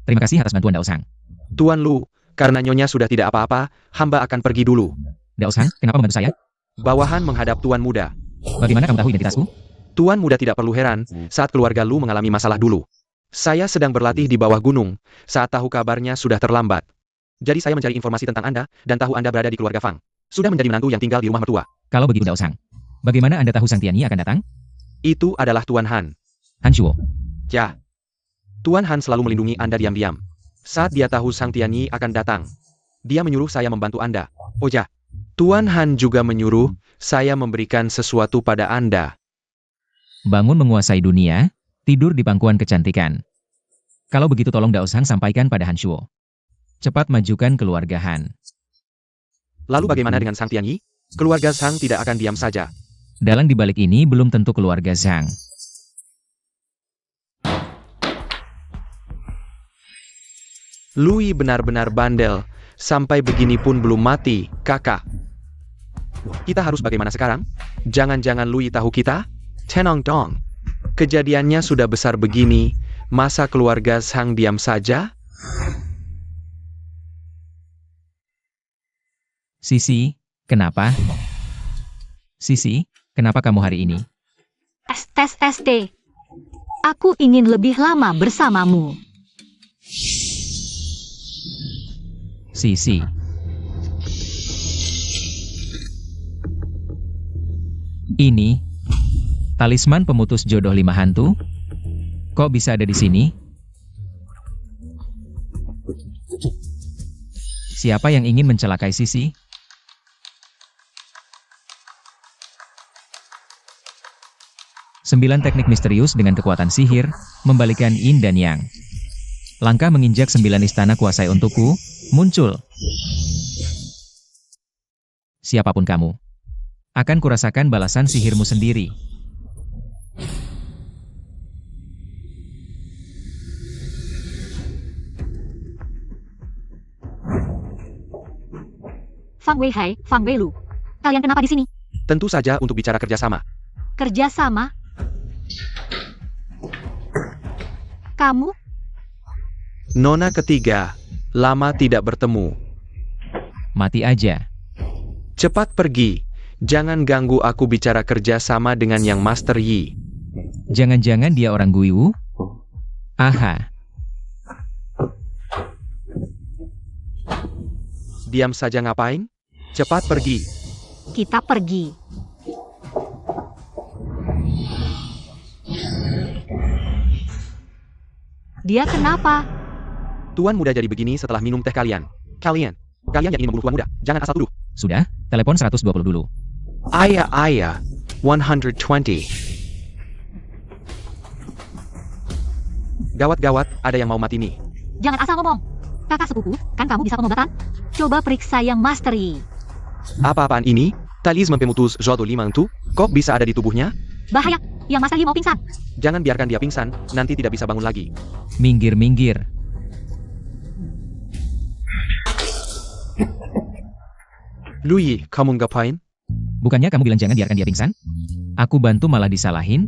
Terima kasih atas bantuan Dao Sang. Tuan Lu, karena Nyonya sudah tidak apa-apa, hamba akan pergi dulu. Dao Sang, kenapa membantu saya? Bawahan menghadap Tuan Muda. Bagaimana kamu tahu identitasku? Tuan Muda tidak perlu heran, saat keluarga Lu mengalami masalah dulu. Saya sedang berlatih di bawah gunung, saat tahu kabarnya sudah terlambat. Jadi saya mencari informasi tentang Anda, dan tahu Anda berada di keluarga Fang. Sudah menjadi menantu yang tinggal di rumah mertua. Kalau begitu Dao Sang, bagaimana Anda tahu Sang Tianyi akan datang? Itu adalah Tuan Han. Han Shuo. Ya. Tuan Han selalu melindungi Anda diam-diam. Saat dia tahu Sang Tianyi akan datang, dia menyuruh saya membantu Anda. Oh ya, Tuan Han juga menyuruh saya memberikan sesuatu pada Anda. Bangun menguasai dunia, tidur di pangkuan kecantikan. Kalau begitu tolong Dao Sang sampaikan pada Han Shuo. Cepat majukan keluarga Han. Lalu bagaimana dengan Sang Tianyi? Keluarga Sang tidak akan diam saja. Dalang di balik ini belum tentu keluarga Zhang. Lui benar-benar bandel, sampai begini pun belum mati, kakak. Kita harus bagaimana sekarang? Jangan-jangan Lui tahu kita? Tenong dong. Kejadiannya sudah besar begini, masa keluarga Sang diam saja? Sisi, kenapa? Sisi, kenapa kamu hari ini? STST. Aku ingin lebih lama bersamamu. Sisi. Ini talisman pemutus jodoh 5 hantu. Kok bisa ada di sini? Siapa yang ingin mencelakai Sisi? Sembilan teknik misterius dengan kekuatan sihir, membalikan Yin dan Yang. Langkah menginjak 9 istana kuasai untukku, muncul. Siapapun kamu, akan kurasakan balasan sihirmu sendiri. Fang Weihai, Fang Weilu. Kalian kenapa di sini? Tentu saja untuk bicara kerjasama. Kerjasama? Kamu? Nona ketiga, lama tidak bertemu. Mati aja. Cepat pergi. Jangan ganggu aku bicara kerjasama dengan yang Master Yi. Jangan-jangan dia orang Guiwu? Aha. Diam saja ngapain? Cepat pergi. Kita pergi. Dia kenapa? Tuan Muda jadi begini setelah minum teh kalian. Kalian yang ingin membunuh Tuan Muda, jangan asal tuduh. Sudah, telepon 120 dulu. Ayah, 120. Gawat-gawat, ada yang mau mati nih. Jangan asal ngomong. Kakak sepupu, kan kamu bisa pengobatan? Coba periksa yang Master Yi. Apa-apaan ini? Talisman pemutus jodoh 5 itu? Kok bisa ada di tubuhnya? Bahaya, yang Master Yi mau pingsan. Jangan biarkan dia pingsan, nanti tidak bisa bangun lagi. Minggir-minggir. Lui, kamu ngapain? Bukannya kamu bilang jangan biarkan dia pingsan? Aku bantu malah disalahin?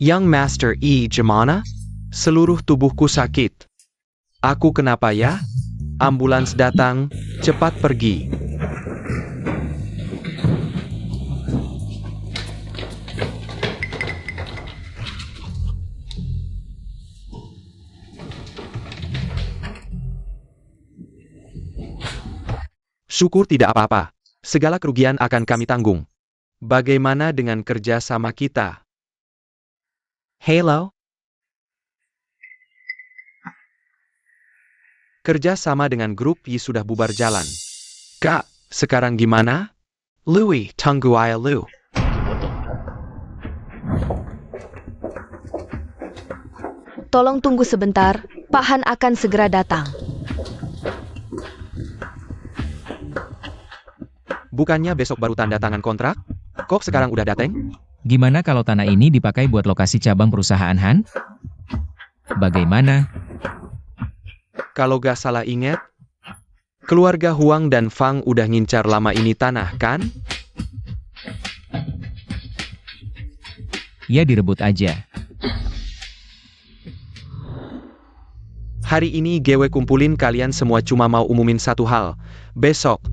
Young Master E. Gimana? Seluruh tubuhku sakit. Aku kenapa ya? Ambulans datang, cepat pergi. Syukur tidak apa-apa. Segala kerugian akan kami tanggung. Bagaimana dengan kerja sama kita? Halo? Kerja sama dengan grup Y sudah bubar jalan. Kak, sekarang gimana? Louis, tunggu aja lu. Tolong tunggu sebentar, Pak Han akan segera datang. Bukannya besok baru tanda tangan kontrak? Kok sekarang udah dateng? Gimana kalau tanah ini dipakai buat lokasi cabang perusahaan Han? Bagaimana? Kalau gak salah ingat, keluarga Huang dan Fang udah ngincar lama ini tanah, kan? Ya direbut aja. Hari ini gue kumpulin kalian semua cuma mau umumin satu hal. Besok,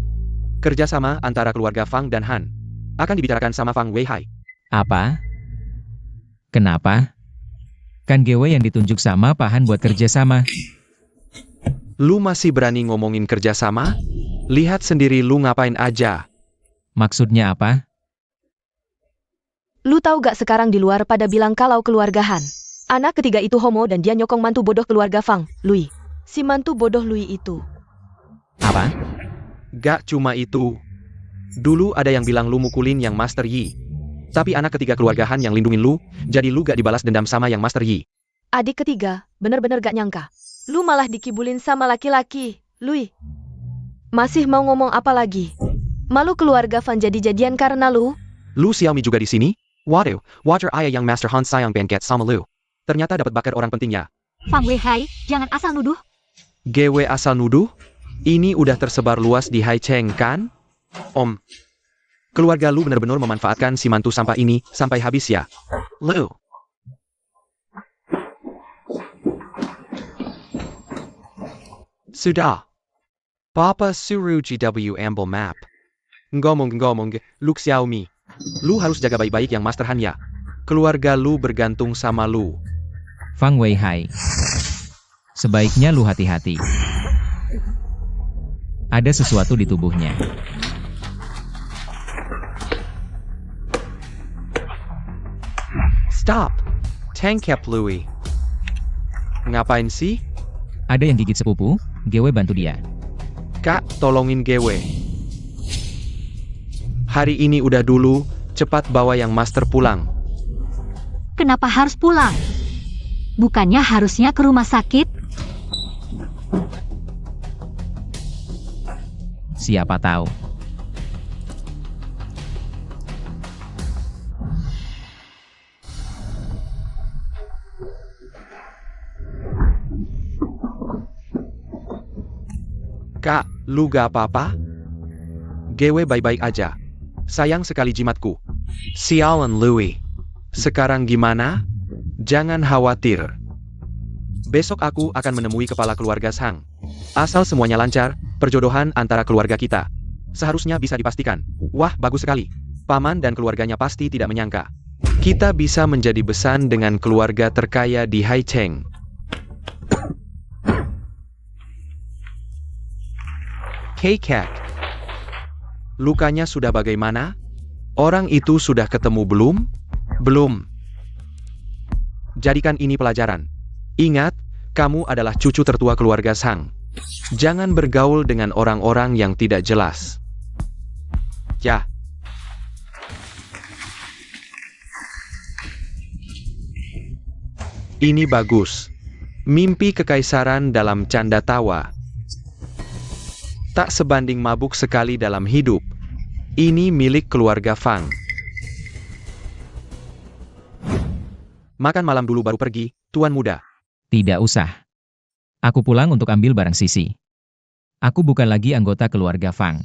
kerjasama antara keluarga Fang dan Han akan dibicarakan sama Fang Weihai. Apa? Kenapa? Kan Gewe yang ditunjuk sama Pak Han buat kerjasama. Lu masih berani ngomongin kerjasama? Lihat sendiri lu ngapain aja. Maksudnya apa? Lu tahu gak sekarang di luar pada bilang kalau keluarga Han. Anak ketiga itu homo dan dia nyokong mantu bodoh keluarga Fang, Louis. Si mantu bodoh Louis itu. Apa? Gak cuma itu. Dulu ada yang bilang lu mukulin yang Master Yi. Tapi anak ketiga keluarga Han yang lindungin lu, jadi lu gak dibalas dendam sama yang Master Yi. Adik ketiga, bener-bener gak nyangka. Lu malah dikibulin sama laki-laki, Louis. Masih mau ngomong apa lagi? Malu keluarga Fan jadi-jadian karena lu? Lu Xiaomi juga di sini? Waduh, wajar ayah yang Master Han sayang bengket sama lu. Ternyata dapat bakar orang pentingnya. Fang Weihai, jangan asal nuduh. GW asal nuduh? Ini udah tersebar luas di Haicheng kan? Om. Keluarga lu bener-bener memanfaatkan si mantu sampah ini sampai habis ya? Lu. Sudah. Papa suruh GW ambil map. Ngomong-ngomong, lu Xiaomi. Lu harus jaga baik-baik yang Master Han ya. Keluarga lu bergantung sama lu. Fang Weihai. Sebaiknya lu hati-hati. Ada sesuatu di tubuhnya. Stop. Tangkap Louis. Ngapain sih? Ada yang gigit sepupu, Gewe bantu dia. Kak, tolongin GW. Hari ini udah dulu, cepat bawa yang Master pulang. Kenapa harus pulang? Bukannya harusnya ke rumah sakit? Siapa tahu. Kak, lu gak apa-apa? GW baik-baik aja. Sayang sekali jimatku. Sialan Louis. Sekarang gimana? Jangan khawatir. Besok aku akan menemui kepala keluarga Sang. Asal semuanya lancar, perjodohan antara keluarga kita seharusnya bisa dipastikan. Wah, bagus sekali. Paman dan keluarganya pasti tidak menyangka kita bisa menjadi besan dengan keluarga terkaya di Haicheng. Kek. Lukanya sudah bagaimana? Orang itu sudah ketemu belum? Belum. Jadikan ini pelajaran. Ingat, kamu adalah cucu tertua keluarga Sang. Jangan bergaul dengan orang-orang yang tidak jelas. Ya. Ini bagus. Mimpi kekaisaran dalam canda tawa. Tak sebanding mabuk sekali dalam hidup. Ini milik keluarga Fang. Makan malam dulu baru pergi, tuan muda. Tidak usah. Aku pulang untuk ambil barang Sisi. Aku bukan lagi anggota keluarga Fang.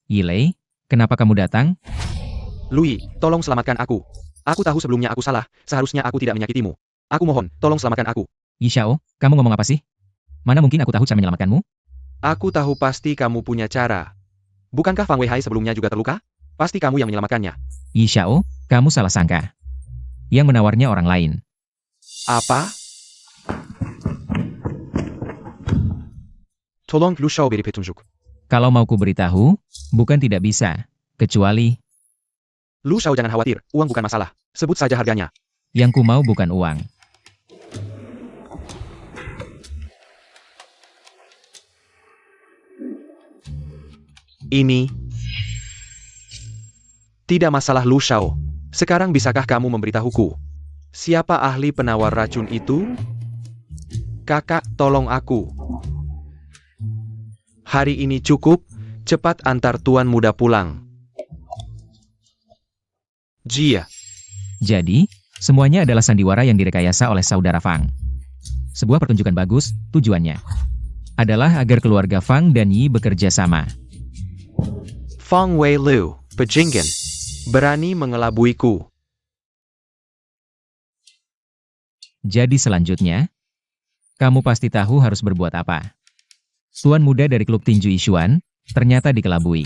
Yilei, kenapa kamu datang? Lui, tolong selamatkan aku. Aku tahu sebelumnya aku salah, seharusnya aku tidak menyakitimu. Aku mohon, tolong selamatkan aku. Yishao, kamu ngomong apa sih? Mana mungkin aku tahu cara menyelamatkanmu? Aku tahu pasti kamu punya cara. Bukankah Fang Weihai sebelumnya juga terluka? Pasti kamu yang menyelamatkannya. Yishao, kamu salah sangka. Yang menawarnya orang lain. Apa? Tolong Lu Shao beri petunjuk. Kalau mau ku beritahu, bukan tidak bisa. Kecuali, Lu Shao jangan khawatir, uang bukan masalah. Sebut saja harganya. yang ku mau bukan uang. Ini tidak masalah Lu Shao. Sekarang bisakah kamu memberitahuku? Siapa ahli penawar racun itu? Kakak, tolong aku. Hari ini cukup, cepat antar tuan muda pulang. Jia, Jadi, semuanya adalah sandiwara yang direkayasa oleh saudara Fang. Sebuah pertunjukan bagus, tujuannya adalah agar keluarga Fang dan Yi bekerja sama. Fang Wei Lu, pejinggan, berani mengelabuiku. Jadi selanjutnya, kamu pasti tahu harus berbuat apa. Tuan muda dari klub tinju Yishuan, ternyata dikelabui.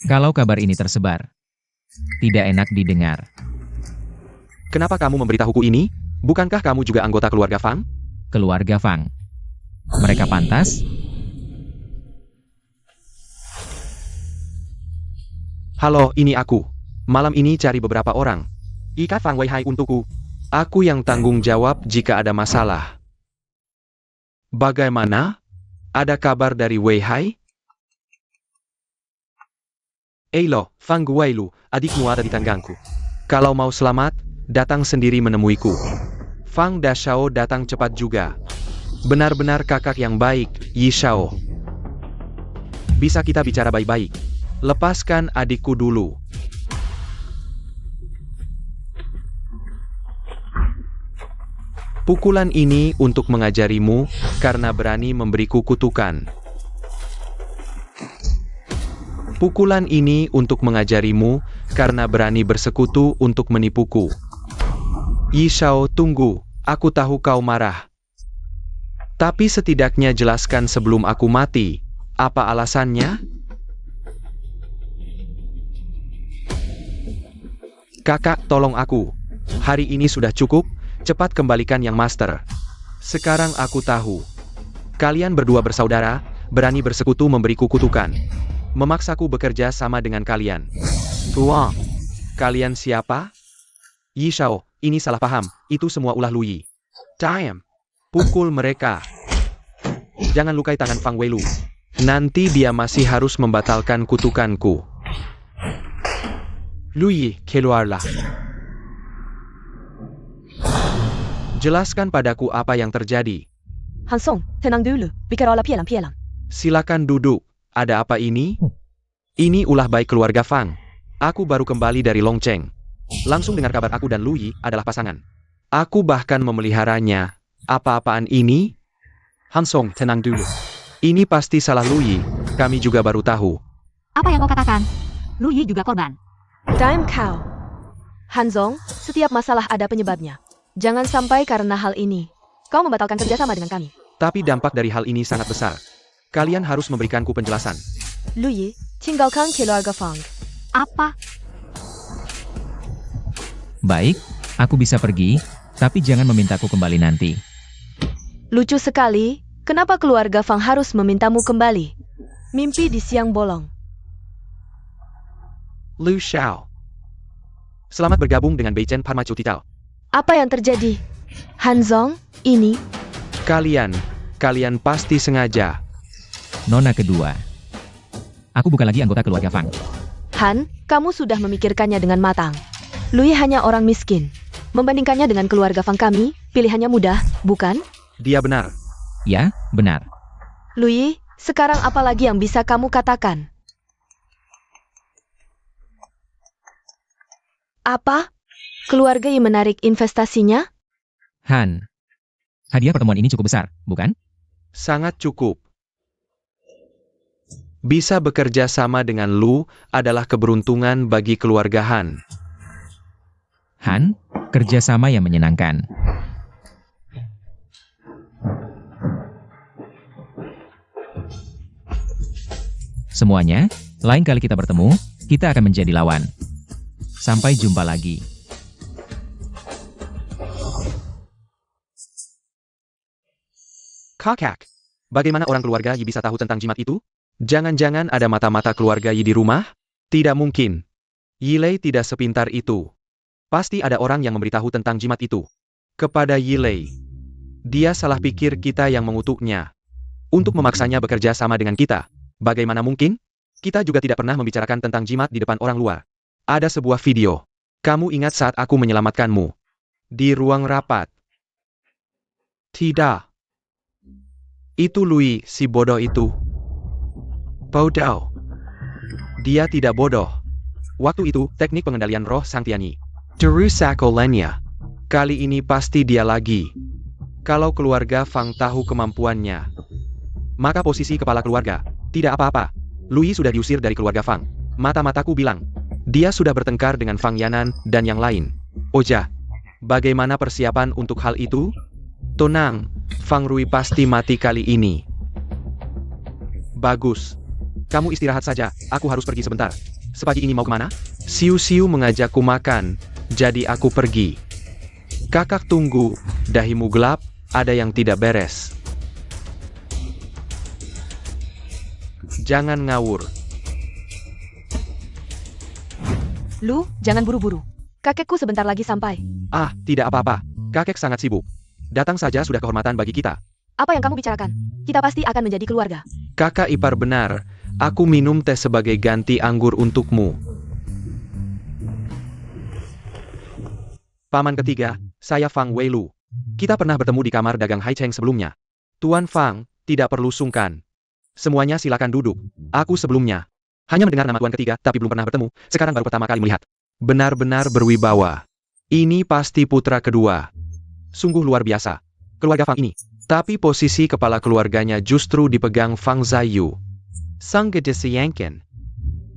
Kalau kabar ini tersebar, tidak enak didengar. Kenapa kamu memberitahuku ini? Bukankah kamu juga anggota keluarga Fang? Keluarga Fang. Mereka pantas? Halo, ini aku. Malam ini cari beberapa orang. Ikat Fang Weihai untukku. Aku yang tanggung jawab jika ada masalah. Bagaimana? Ada kabar dari Weihai? Eilo, Fang Guailu, adikmu ada di tanggangku. Kalau mau selamat, datang sendiri menemuiku. Fang Dashao datang cepat juga. Benar-benar kakak yang baik, Yishao. Bisa kita bicara baik-baik. Lepaskan adikku dulu. Pukulan ini untuk mengajarimu, karena berani memberiku kutukan. Pukulan ini untuk mengajarimu, karena berani bersekutu untuk menipuku. Yishao, tunggu, aku tahu kau marah. Tapi setidaknya jelaskan sebelum aku mati, apa alasannya? Kakak, tolong aku. Hari ini sudah cukup, cepat kembalikan yang master. Sekarang aku tahu. Kalian berdua bersaudara, berani bersekutu memberiku kutukan. Memaksaku bekerja sama dengan kalian. Tuang, kalian siapa? Yishao, ini salah paham, itu semua ulah Lu Yi. Time. Pukul mereka. Jangan lukai tangan Fang Weilu. Nanti dia masih harus membatalkan kutukanku. Lu Yi, keluarlah. Jelaskan padaku apa yang terjadi. Hansong, tenang dulu, bicaralah pelan-pelan. Silakan duduk. Ada apa ini? Ini ulah baik keluarga Fang. Aku baru kembali dari Longcheng. Langsung dengar kabar aku dan Lu Yi adalah pasangan. Aku bahkan memeliharanya. Apa-apaan ini? Hansong, tenang dulu. Ini pasti salah Lu Yi. Kami juga baru tahu. Apa yang kau katakan? Lu Yi juga korban. Time cow. Hanzong, setiap masalah ada penyebabnya. Jangan sampai karena hal ini, kau membatalkan kerjasama dengan kami. Tapi dampak dari hal ini sangat besar. Kalian harus memberikanku penjelasan. Lu Yi, tinggalkan keluarga Fang. Apa? Baik, aku bisa pergi, tapi jangan memintaku kembali nanti. Lucu sekali, kenapa keluarga Fang harus memintamu kembali? Mimpi di siang bolong. Lu Shao. Selamat bergabung dengan Beichen Pharmaceutical. Apa yang terjadi? Hanzong, ini, Kalian pasti sengaja. Nona kedua. Aku bukan lagi anggota keluarga Fang. Han, kamu sudah memikirkannya dengan matang. Lu Yi hanya orang miskin. Membandingkannya dengan keluarga Fang kami, pilihannya mudah, bukan? Dia benar. Ya, benar. Lu Yi, sekarang apa lagi yang bisa kamu katakan? Apa? Keluarga Yi menarik investasinya? Han. Hadiah pertemuan ini cukup besar, bukan? Sangat cukup. Bisa bekerja sama dengan Lu adalah keberuntungan bagi keluarga Han. Han, kerjasama yang menyenangkan. Semuanya, lain kali kita bertemu, kita akan menjadi lawan. Sampai jumpa lagi. Kakak, bagaimana orang keluarga Yi bisa tahu tentang jimat itu? Jangan-jangan ada mata-mata keluarga Yi di rumah? Tidak mungkin. Yilei tidak sepintar itu. Pasti ada orang yang memberitahu tentang jimat itu. Kepada Yilei. Dia salah pikir kita yang mengutuknya. Untuk memaksanya bekerja sama dengan kita. Bagaimana mungkin? Kita juga tidak pernah membicarakan tentang jimat di depan orang luar. Ada sebuah video. Kamu ingat saat aku menyelamatkanmu? Di ruang rapat. Tidak. Itu Lui, si bodoh itu. Bodoh. Dia tidak bodoh. Waktu itu, teknik pengendalian roh Sang Tianyi. Terusak olehnya. Kali ini pasti dia lagi. Kalau keluarga Fang tahu kemampuannya, maka posisi kepala keluarga, tidak apa-apa. Lui sudah diusir dari keluarga Fang. Mata-mataku bilang, dia sudah bertengkar dengan Fang Yanan dan yang lain. Oja, bagaimana persiapan untuk hal itu? Tenang, Fang Rui pasti mati kali ini. Bagus. Kamu istirahat saja, aku harus pergi sebentar. Sepagi ini mau kemana? Siu-siu mengajakku makan, jadi aku pergi. Kakak tunggu, dahimu gelap, ada yang tidak beres. Jangan ngawur. Lu, jangan buru-buru. Kakekku sebentar lagi sampai. Ah, tidak apa-apa. Kakek sangat sibuk. Datang saja sudah kehormatan bagi kita. Apa yang kamu bicarakan? Kita pasti akan menjadi keluarga. Kakak ipar benar. Aku minum teh sebagai ganti anggur untukmu. Paman ketiga, saya Fang Weilu. Kita pernah bertemu di kamar dagang Hai Cheng sebelumnya. Tuan Fang, tidak perlu sungkan. Semuanya silakan duduk. Aku sebelumnya hanya mendengar nama tuan ketiga, tapi belum pernah bertemu. Sekarang baru pertama kali melihat. Benar-benar berwibawa. Ini pasti putra kedua. Sungguh luar biasa. Keluarga Fang ini. Tapi posisi kepala keluarganya justru dipegang Fang Zaiyu. Sang gede Siangken.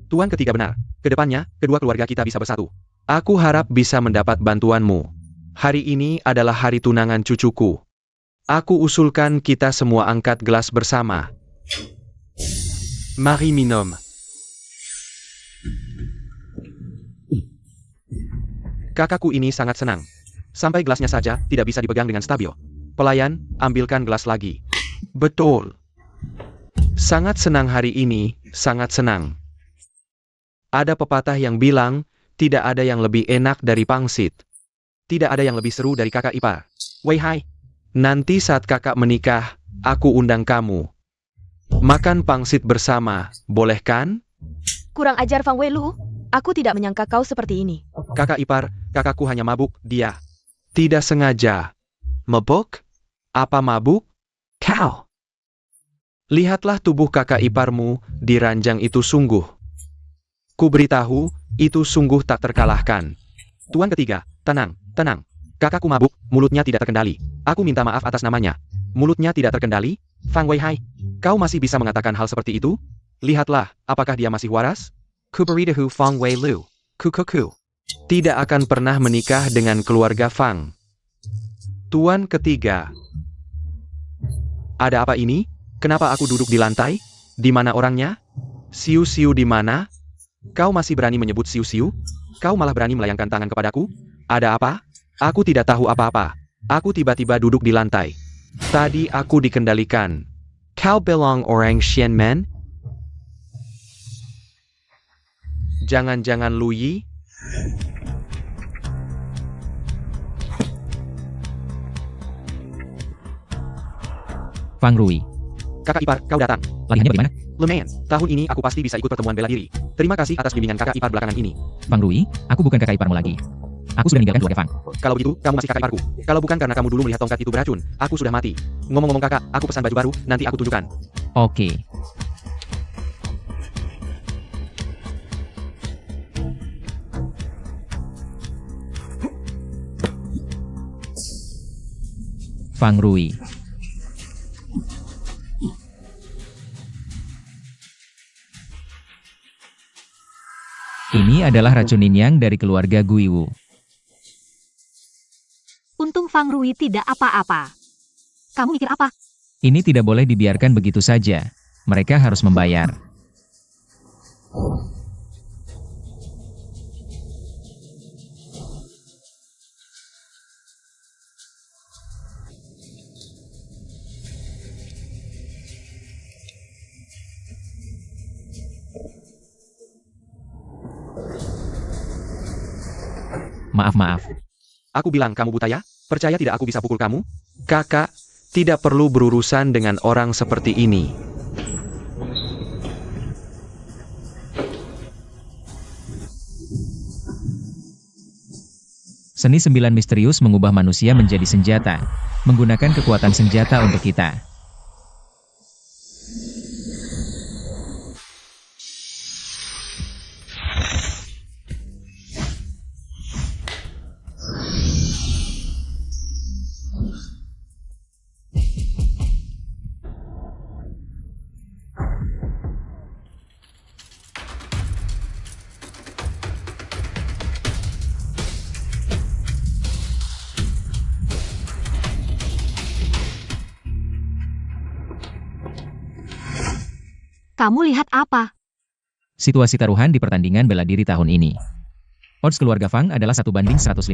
Tuan ketiga benar. Kedepannya, kedua keluarga kita bisa bersatu. Aku harap bisa mendapat bantuanmu. Hari ini adalah hari tunangan cucuku. Aku usulkan kita semua angkat gelas bersama. Mari minum. Kakakku ini sangat senang. Sampai gelasnya saja tidak bisa dipegang dengan stabil. Pelayan, ambilkan gelas lagi. Betul. Sangat senang hari ini, sangat senang. Ada pepatah yang bilang, tidak ada yang lebih enak dari pangsit. Tidak ada yang lebih seru dari kakak ipar. Wei hai. Nanti saat kakak menikah, aku undang kamu. Makan pangsit bersama, boleh kan? Kurang ajar Fang Weilu. Aku tidak menyangka kau seperti ini. Kakak ipar, kakakku hanya mabuk, dia. Tidak sengaja. Mabuk? Apa mabuk? Kau. Lihatlah tubuh kakak iparmu, di ranjang itu sungguh. Ku beritahu, itu sungguh tak terkalahkan. Tuan ketiga, tenang, tenang. Kakakku mabuk, mulutnya tidak terkendali. Aku minta maaf atas namanya. Mulutnya tidak terkendali? Fang Weihai, kau masih bisa mengatakan hal seperti itu? Lihatlah, apakah dia masih waras? Ku beritahu Fang Weilu. Kukuku. Tidak akan pernah menikah dengan keluarga Fang. Tuan ketiga. Ada apa ini? Kenapa aku duduk di lantai? Di mana orangnya? Siu-siu di mana? Kau masih berani menyebut siu-siu? Kau malah berani melayangkan tangan kepadaku? Ada apa? Aku tidak tahu apa-apa. Aku tiba-tiba duduk di lantai. Tadi aku dikendalikan. Kau bilang orang Xianmen? Jangan-jangan Lu Yi? Fang Rui. Kakak ipar, kau datang. Latihannya bagaimana? Lumayan, tahun ini aku pasti bisa ikut pertemuan bela diri. Terima kasih atas bimbingan kakak ipar belakangan ini. Fang Rui, aku bukan kakak iparmu lagi. Aku sudah meninggalkan keluarga Fang. Kalau begitu, kamu masih kakak iparku. Kalau bukan karena kamu dulu melihat tongkat itu beracun, aku sudah mati. Ngomong-ngomong kakak, aku pesan baju baru, nanti aku tunjukkan. Oke. Fang Rui. Ini adalah racun Ninyang dari keluarga Guiwu. Untung Fang Rui tidak apa-apa. Kamu mikir apa? Ini tidak boleh dibiarkan begitu saja. Mereka harus membayar. Maaf. Aku bilang kamu buta ya? Percaya tidak aku bisa pukul kamu? Kakak, tidak perlu berurusan dengan orang seperti ini. Seni 9 misterius mengubah manusia menjadi senjata. Menggunakan kekuatan senjata untuk kita. Kamu lihat apa? Situasi taruhan di pertandingan bela diri tahun ini. Odds keluarga Fang adalah 1/150.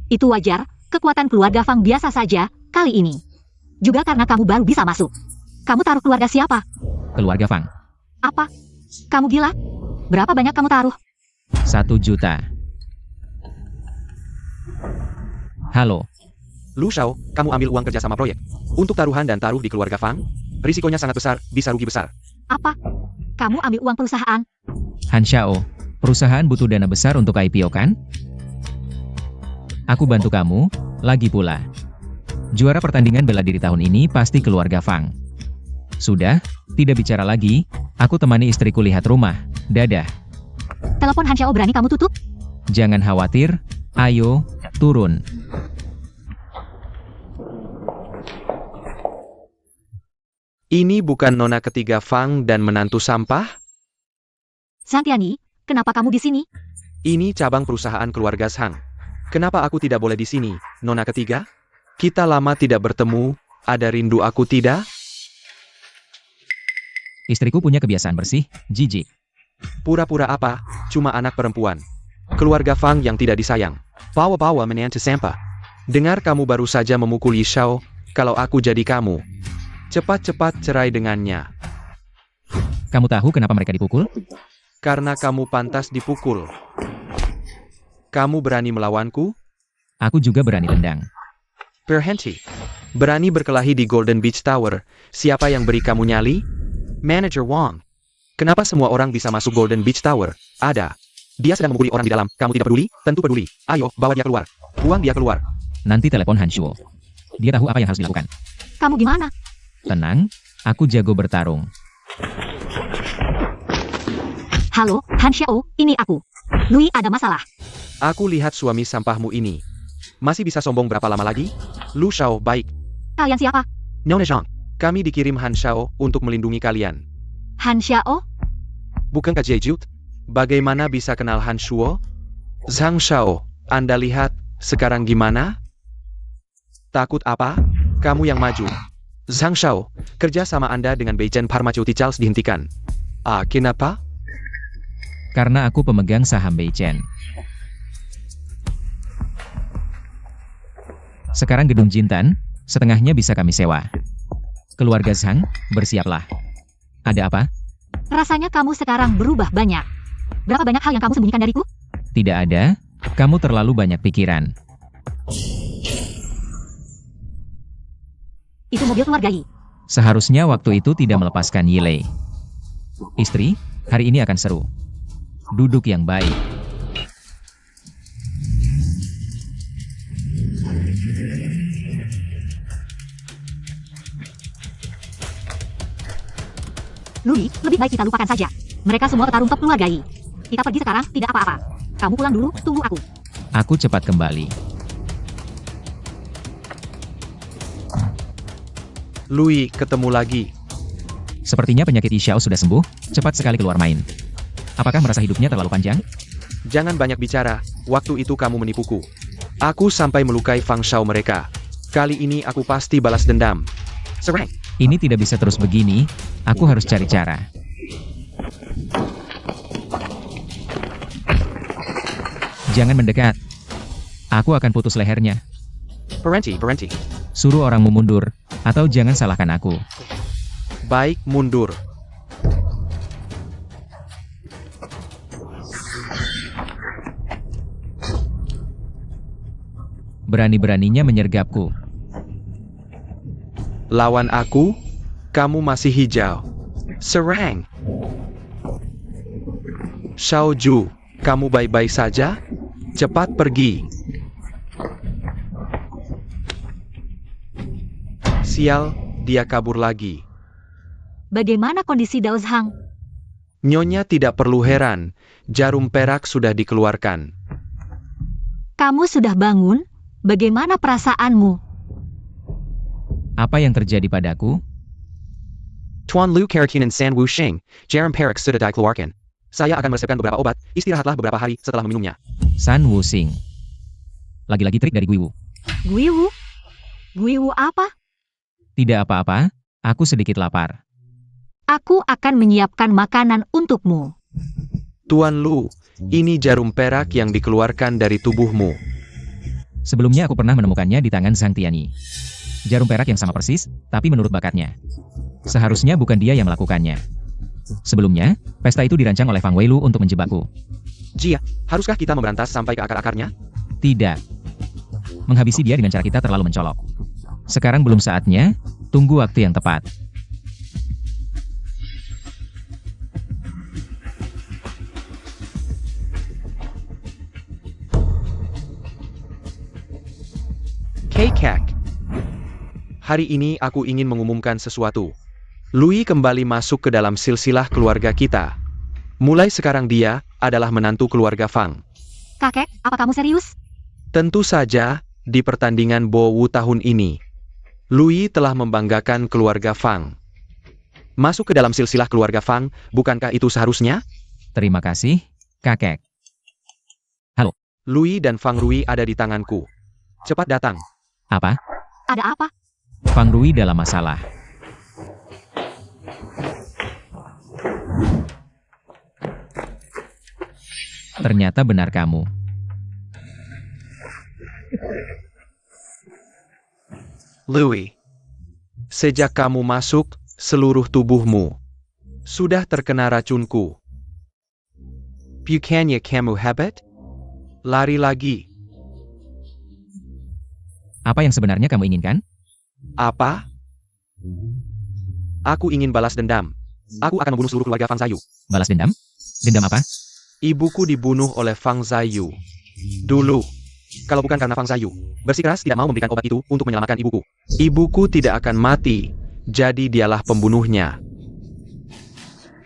Itu wajar, kekuatan keluarga Fang biasa saja, kali ini. Juga karena kamu baru bisa masuk. Kamu taruh keluarga siapa? Keluarga Fang. Apa? Kamu gila? Berapa banyak kamu taruh? 1 juta. Halo. Lu Shao, kamu ambil uang kerja sama proyek. Untuk taruhan dan taruh di keluarga Fang, risikonya sangat besar, bisa rugi besar. Apa? Kamu ambil uang perusahaan? Han Xiao, perusahaan butuh dana besar untuk IPO kan? Aku bantu kamu, lagi pula. Juara pertandingan bela diri tahun ini pasti keluarga Fang. Sudah, tidak bicara lagi, aku temani istriku lihat rumah, dadah. Telepon Han Xiao berani kamu tutup? Jangan khawatir, ayo, turun. Ini bukan nona ketiga Fang dan menantu sampah? Santiani, kenapa kamu di sini? Ini cabang perusahaan keluarga Zhang. Kenapa aku tidak boleh di sini, nona ketiga? Kita lama tidak bertemu, ada rindu aku tidak? Istriku punya kebiasaan bersih, jijik. Pura-pura apa, cuma anak perempuan. Keluarga Fang yang tidak disayang. Bawa-bawa menantu sampah. Dengar kamu baru saja memukuli Shao, kalau aku jadi kamu. Cepat-cepat cerai dengannya. Kamu tahu kenapa mereka dipukul? Karena kamu pantas dipukul. Kamu berani melawanku? Aku juga berani tendang. Berhenti. Berani berkelahi di Golden Beach Tower. Siapa yang beri kamu nyali? Manager Wang. Kenapa semua orang bisa masuk Golden Beach Tower? Ada. Dia sedang memukuli orang di dalam. Kamu tidak peduli? Tentu peduli. Ayo, bawa dia keluar. Buang dia keluar. Nanti telepon Han Shuo. Dia tahu apa yang harus dilakukan. Kamu gimana? Tenang, aku jago bertarung. Halo, Han Xiao, ini aku. Lui ada masalah. Aku lihat suami sampahmu ini. Masih bisa sombong berapa lama lagi? Lu Shao baik. Kalian siapa? Nona Zhang. Kami dikirim Han Shao untuk melindungi kalian. Han Xiao? Bukankah Jejut? Bagaimana bisa kenal Han Shuo? Zhang Shao, Anda lihat, sekarang gimana? Takut apa? Kamu yang maju. Zhang Shao, kerja sama Anda dengan Beijing Pharmaceuticals dihentikan. Kenapa? Karena aku pemegang saham Beijing. Sekarang gedung Jintan, setengahnya bisa kami sewa. Keluarga Zhang, bersiaplah. Ada apa? Rasanya kamu sekarang berubah banyak. Berapa banyak hal yang kamu sembunyikan dariku? Tidak ada, kamu terlalu banyak pikiran. Itu mobil keluarga Yi. Seharusnya waktu itu tidak melepaskan Yilei. Istri, hari ini akan seru. Duduk yang baik. Lui, lebih baik kita lupakan saja. Mereka semua petarung top keluarga Yi. Kita pergi sekarang, tidak apa-apa. Kamu pulang dulu, tunggu aku. Aku cepat kembali. Lui, ketemu lagi. Sepertinya penyakit Xiao sudah sembuh, cepat sekali keluar main. Apakah merasa hidupnya terlalu panjang? Jangan banyak bicara, waktu itu kamu menipuku. Aku sampai melukai Fang Shao mereka. Kali ini aku pasti balas dendam. Serang. Ini tidak bisa terus begini, aku harus cari cara. Jangan mendekat. Aku akan putus lehernya. Berhenti. Suruh orangmu mundur, atau jangan salahkan aku. Baik, mundur. Berani-beraninya menyergapku. Lawan aku, kamu masih hijau. Serang. Shao Ju, kamu baik-baik saja? Cepat pergi. Sial, dia kabur lagi. Bagaimana kondisi Dao Zhang? Nyonya tidak perlu heran, jarum perak sudah dikeluarkan. Kamu sudah bangun? Bagaimana perasaanmu? Apa yang terjadi padaku? Tuan Lu Keratin San Wu Shing, jarum perak sudah dikeluarkan. Saya akan meresepkan beberapa obat, istirahatlah beberapa hari setelah meminumnya. San Wuxing. Lagi-lagi trik dari Guiwu. Guiwu? Guiwu apa? Tidak apa-apa, aku sedikit lapar. Aku akan menyiapkan makanan untukmu. Tuan Lu, ini jarum perak yang dikeluarkan dari tubuhmu. Sebelumnya aku pernah menemukannya di tangan Zhang Tianyi. Jarum perak yang sama persis, tapi menurut bakatnya. Seharusnya bukan dia yang melakukannya. Sebelumnya, pesta itu dirancang oleh Fang Weilu untuk menjebakku. Jia, haruskah kita memberantas sampai ke akar-akarnya? Tidak. Menghabisi dia dengan cara kita terlalu mencolok. Sekarang belum saatnya, tunggu waktu yang tepat. Kekek. Hari ini aku ingin mengumumkan sesuatu. Lui kembali masuk ke dalam silsilah keluarga kita. Mulai sekarang dia adalah menantu keluarga Fang. Kakek, apa kamu serius? Tentu saja, di pertandingan Bo Wu tahun ini, Lui telah membanggakan keluarga Fang. Masuk ke dalam silsilah keluarga Fang, bukankah itu seharusnya? Terima kasih, kakek. Lui dan Fang Rui ada di tanganku. Cepat datang. Apa? Ada apa? Fang Rui dalam masalah. Ternyata benar kamu. Lui, sejak kamu masuk, seluruh tubuhmu sudah terkena racunku. Bukannya kamu hebat? Lari lagi. Apa yang sebenarnya kamu inginkan? Apa? Aku ingin balas dendam. Aku akan membunuh seluruh keluarga Fang Zayu. Balas dendam? Dendam apa? Ibuku dibunuh oleh Fang Zayu. Dulu. Kalau bukan karena Fang Zayu, bersikeras tidak mau memberikan obat itu untuk menyelamatkan ibuku. Ibuku tidak akan mati, jadi dialah pembunuhnya.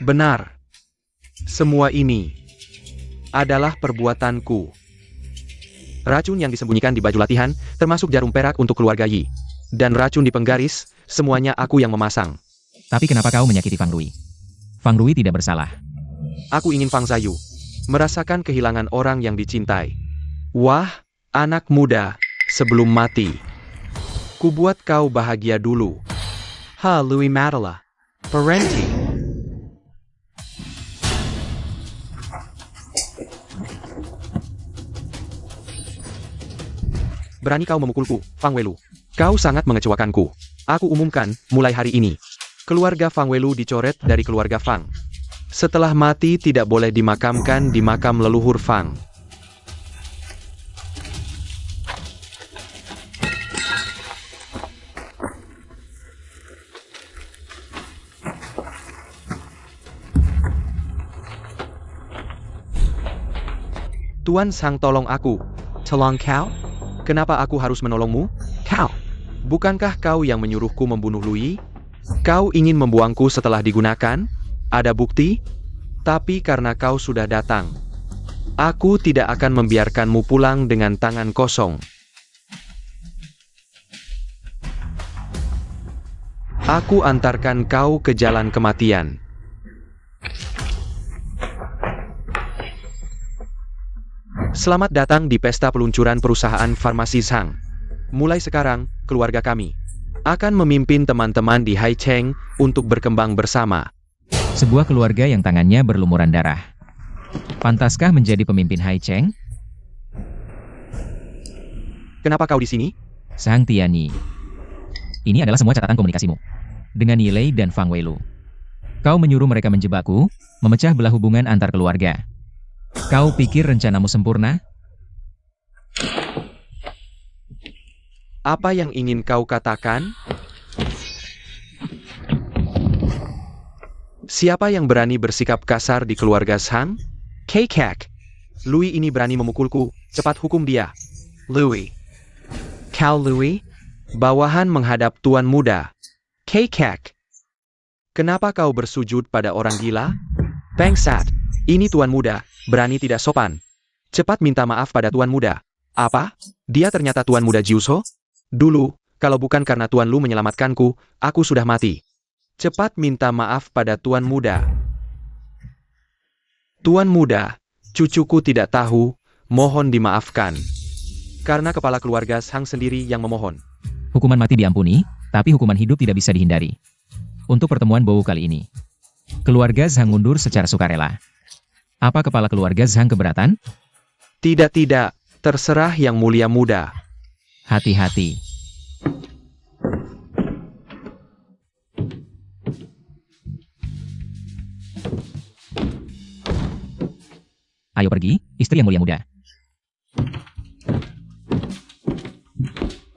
Benar. Semua ini adalah perbuatanku. Racun yang disembunyikan di baju latihan, termasuk jarum perak untuk keluarga Yi. Dan racun di penggaris, semuanya aku yang memasang. Tapi kenapa kau menyakiti Fang Rui? Fang Rui tidak bersalah. Aku ingin Fang Zayu merasakan kehilangan orang yang dicintai. Wah, anak muda, sebelum mati. Kubuat kau bahagia dulu. Ha, Louis Madela. Parenti. Berani kau memukulku, Fang Weilu. Kau sangat mengecewakanku. Aku umumkan, mulai hari ini. Keluarga Fang Weilu dicoret dari keluarga Fang. Setelah mati tidak boleh dimakamkan di makam leluhur Fang. Tuan Sang tolong aku. Tolong kau? Kenapa aku harus menolongmu? Kau. Bukankah kau yang menyuruhku membunuh Lui? Kau ingin membuangku setelah digunakan? Ada bukti? Tapi karena kau sudah datang, aku tidak akan membiarkanmu pulang dengan tangan kosong. Aku antarkan kau ke jalan kematian. Selamat datang di pesta peluncuran perusahaan farmasi Zhang. Mulai sekarang, keluarga kami akan memimpin teman-teman di Haicheng untuk berkembang bersama. Sebuah keluarga yang tangannya berlumuran darah. Pantaskah menjadi pemimpin Haicheng? Kenapa kau di sini? Sang Tiani. Ini adalah semua catatan komunikasimu. Dengan Yilei dan Fang Weilu. Kau menyuruh mereka menjebakku, memecah belah hubungan antar keluarga. Kau pikir rencanamu sempurna? Apa yang ingin kau katakan? Siapa yang berani bersikap kasar di keluarga Zhang? Kekek. Louis ini berani memukulku, cepat hukum dia. Louis. Kau Louis? Bawahan menghadap tuan muda. Kekek. Kenapa kau bersujud pada orang gila? Bangsat. Ini tuan muda, berani tidak sopan. Cepat minta maaf pada tuan muda. Apa? Dia ternyata tuan muda Jiuso? Dulu, kalau bukan karena tuan Lu menyelamatkanku, aku sudah mati. Cepat minta maaf pada tuan muda. Tuan muda, cucuku tidak tahu, mohon dimaafkan. Karena kepala keluarga Zhang sendiri yang memohon. Hukuman mati diampuni, tapi hukuman hidup tidak bisa dihindari. Untuk pertemuan Bowu kali ini, keluarga Zhang mundur secara sukarela. Apa kepala keluarga Zhang keberatan? Tidak, terserah yang mulia muda. Hati-hati. Ayo pergi, istri yang mulia muda.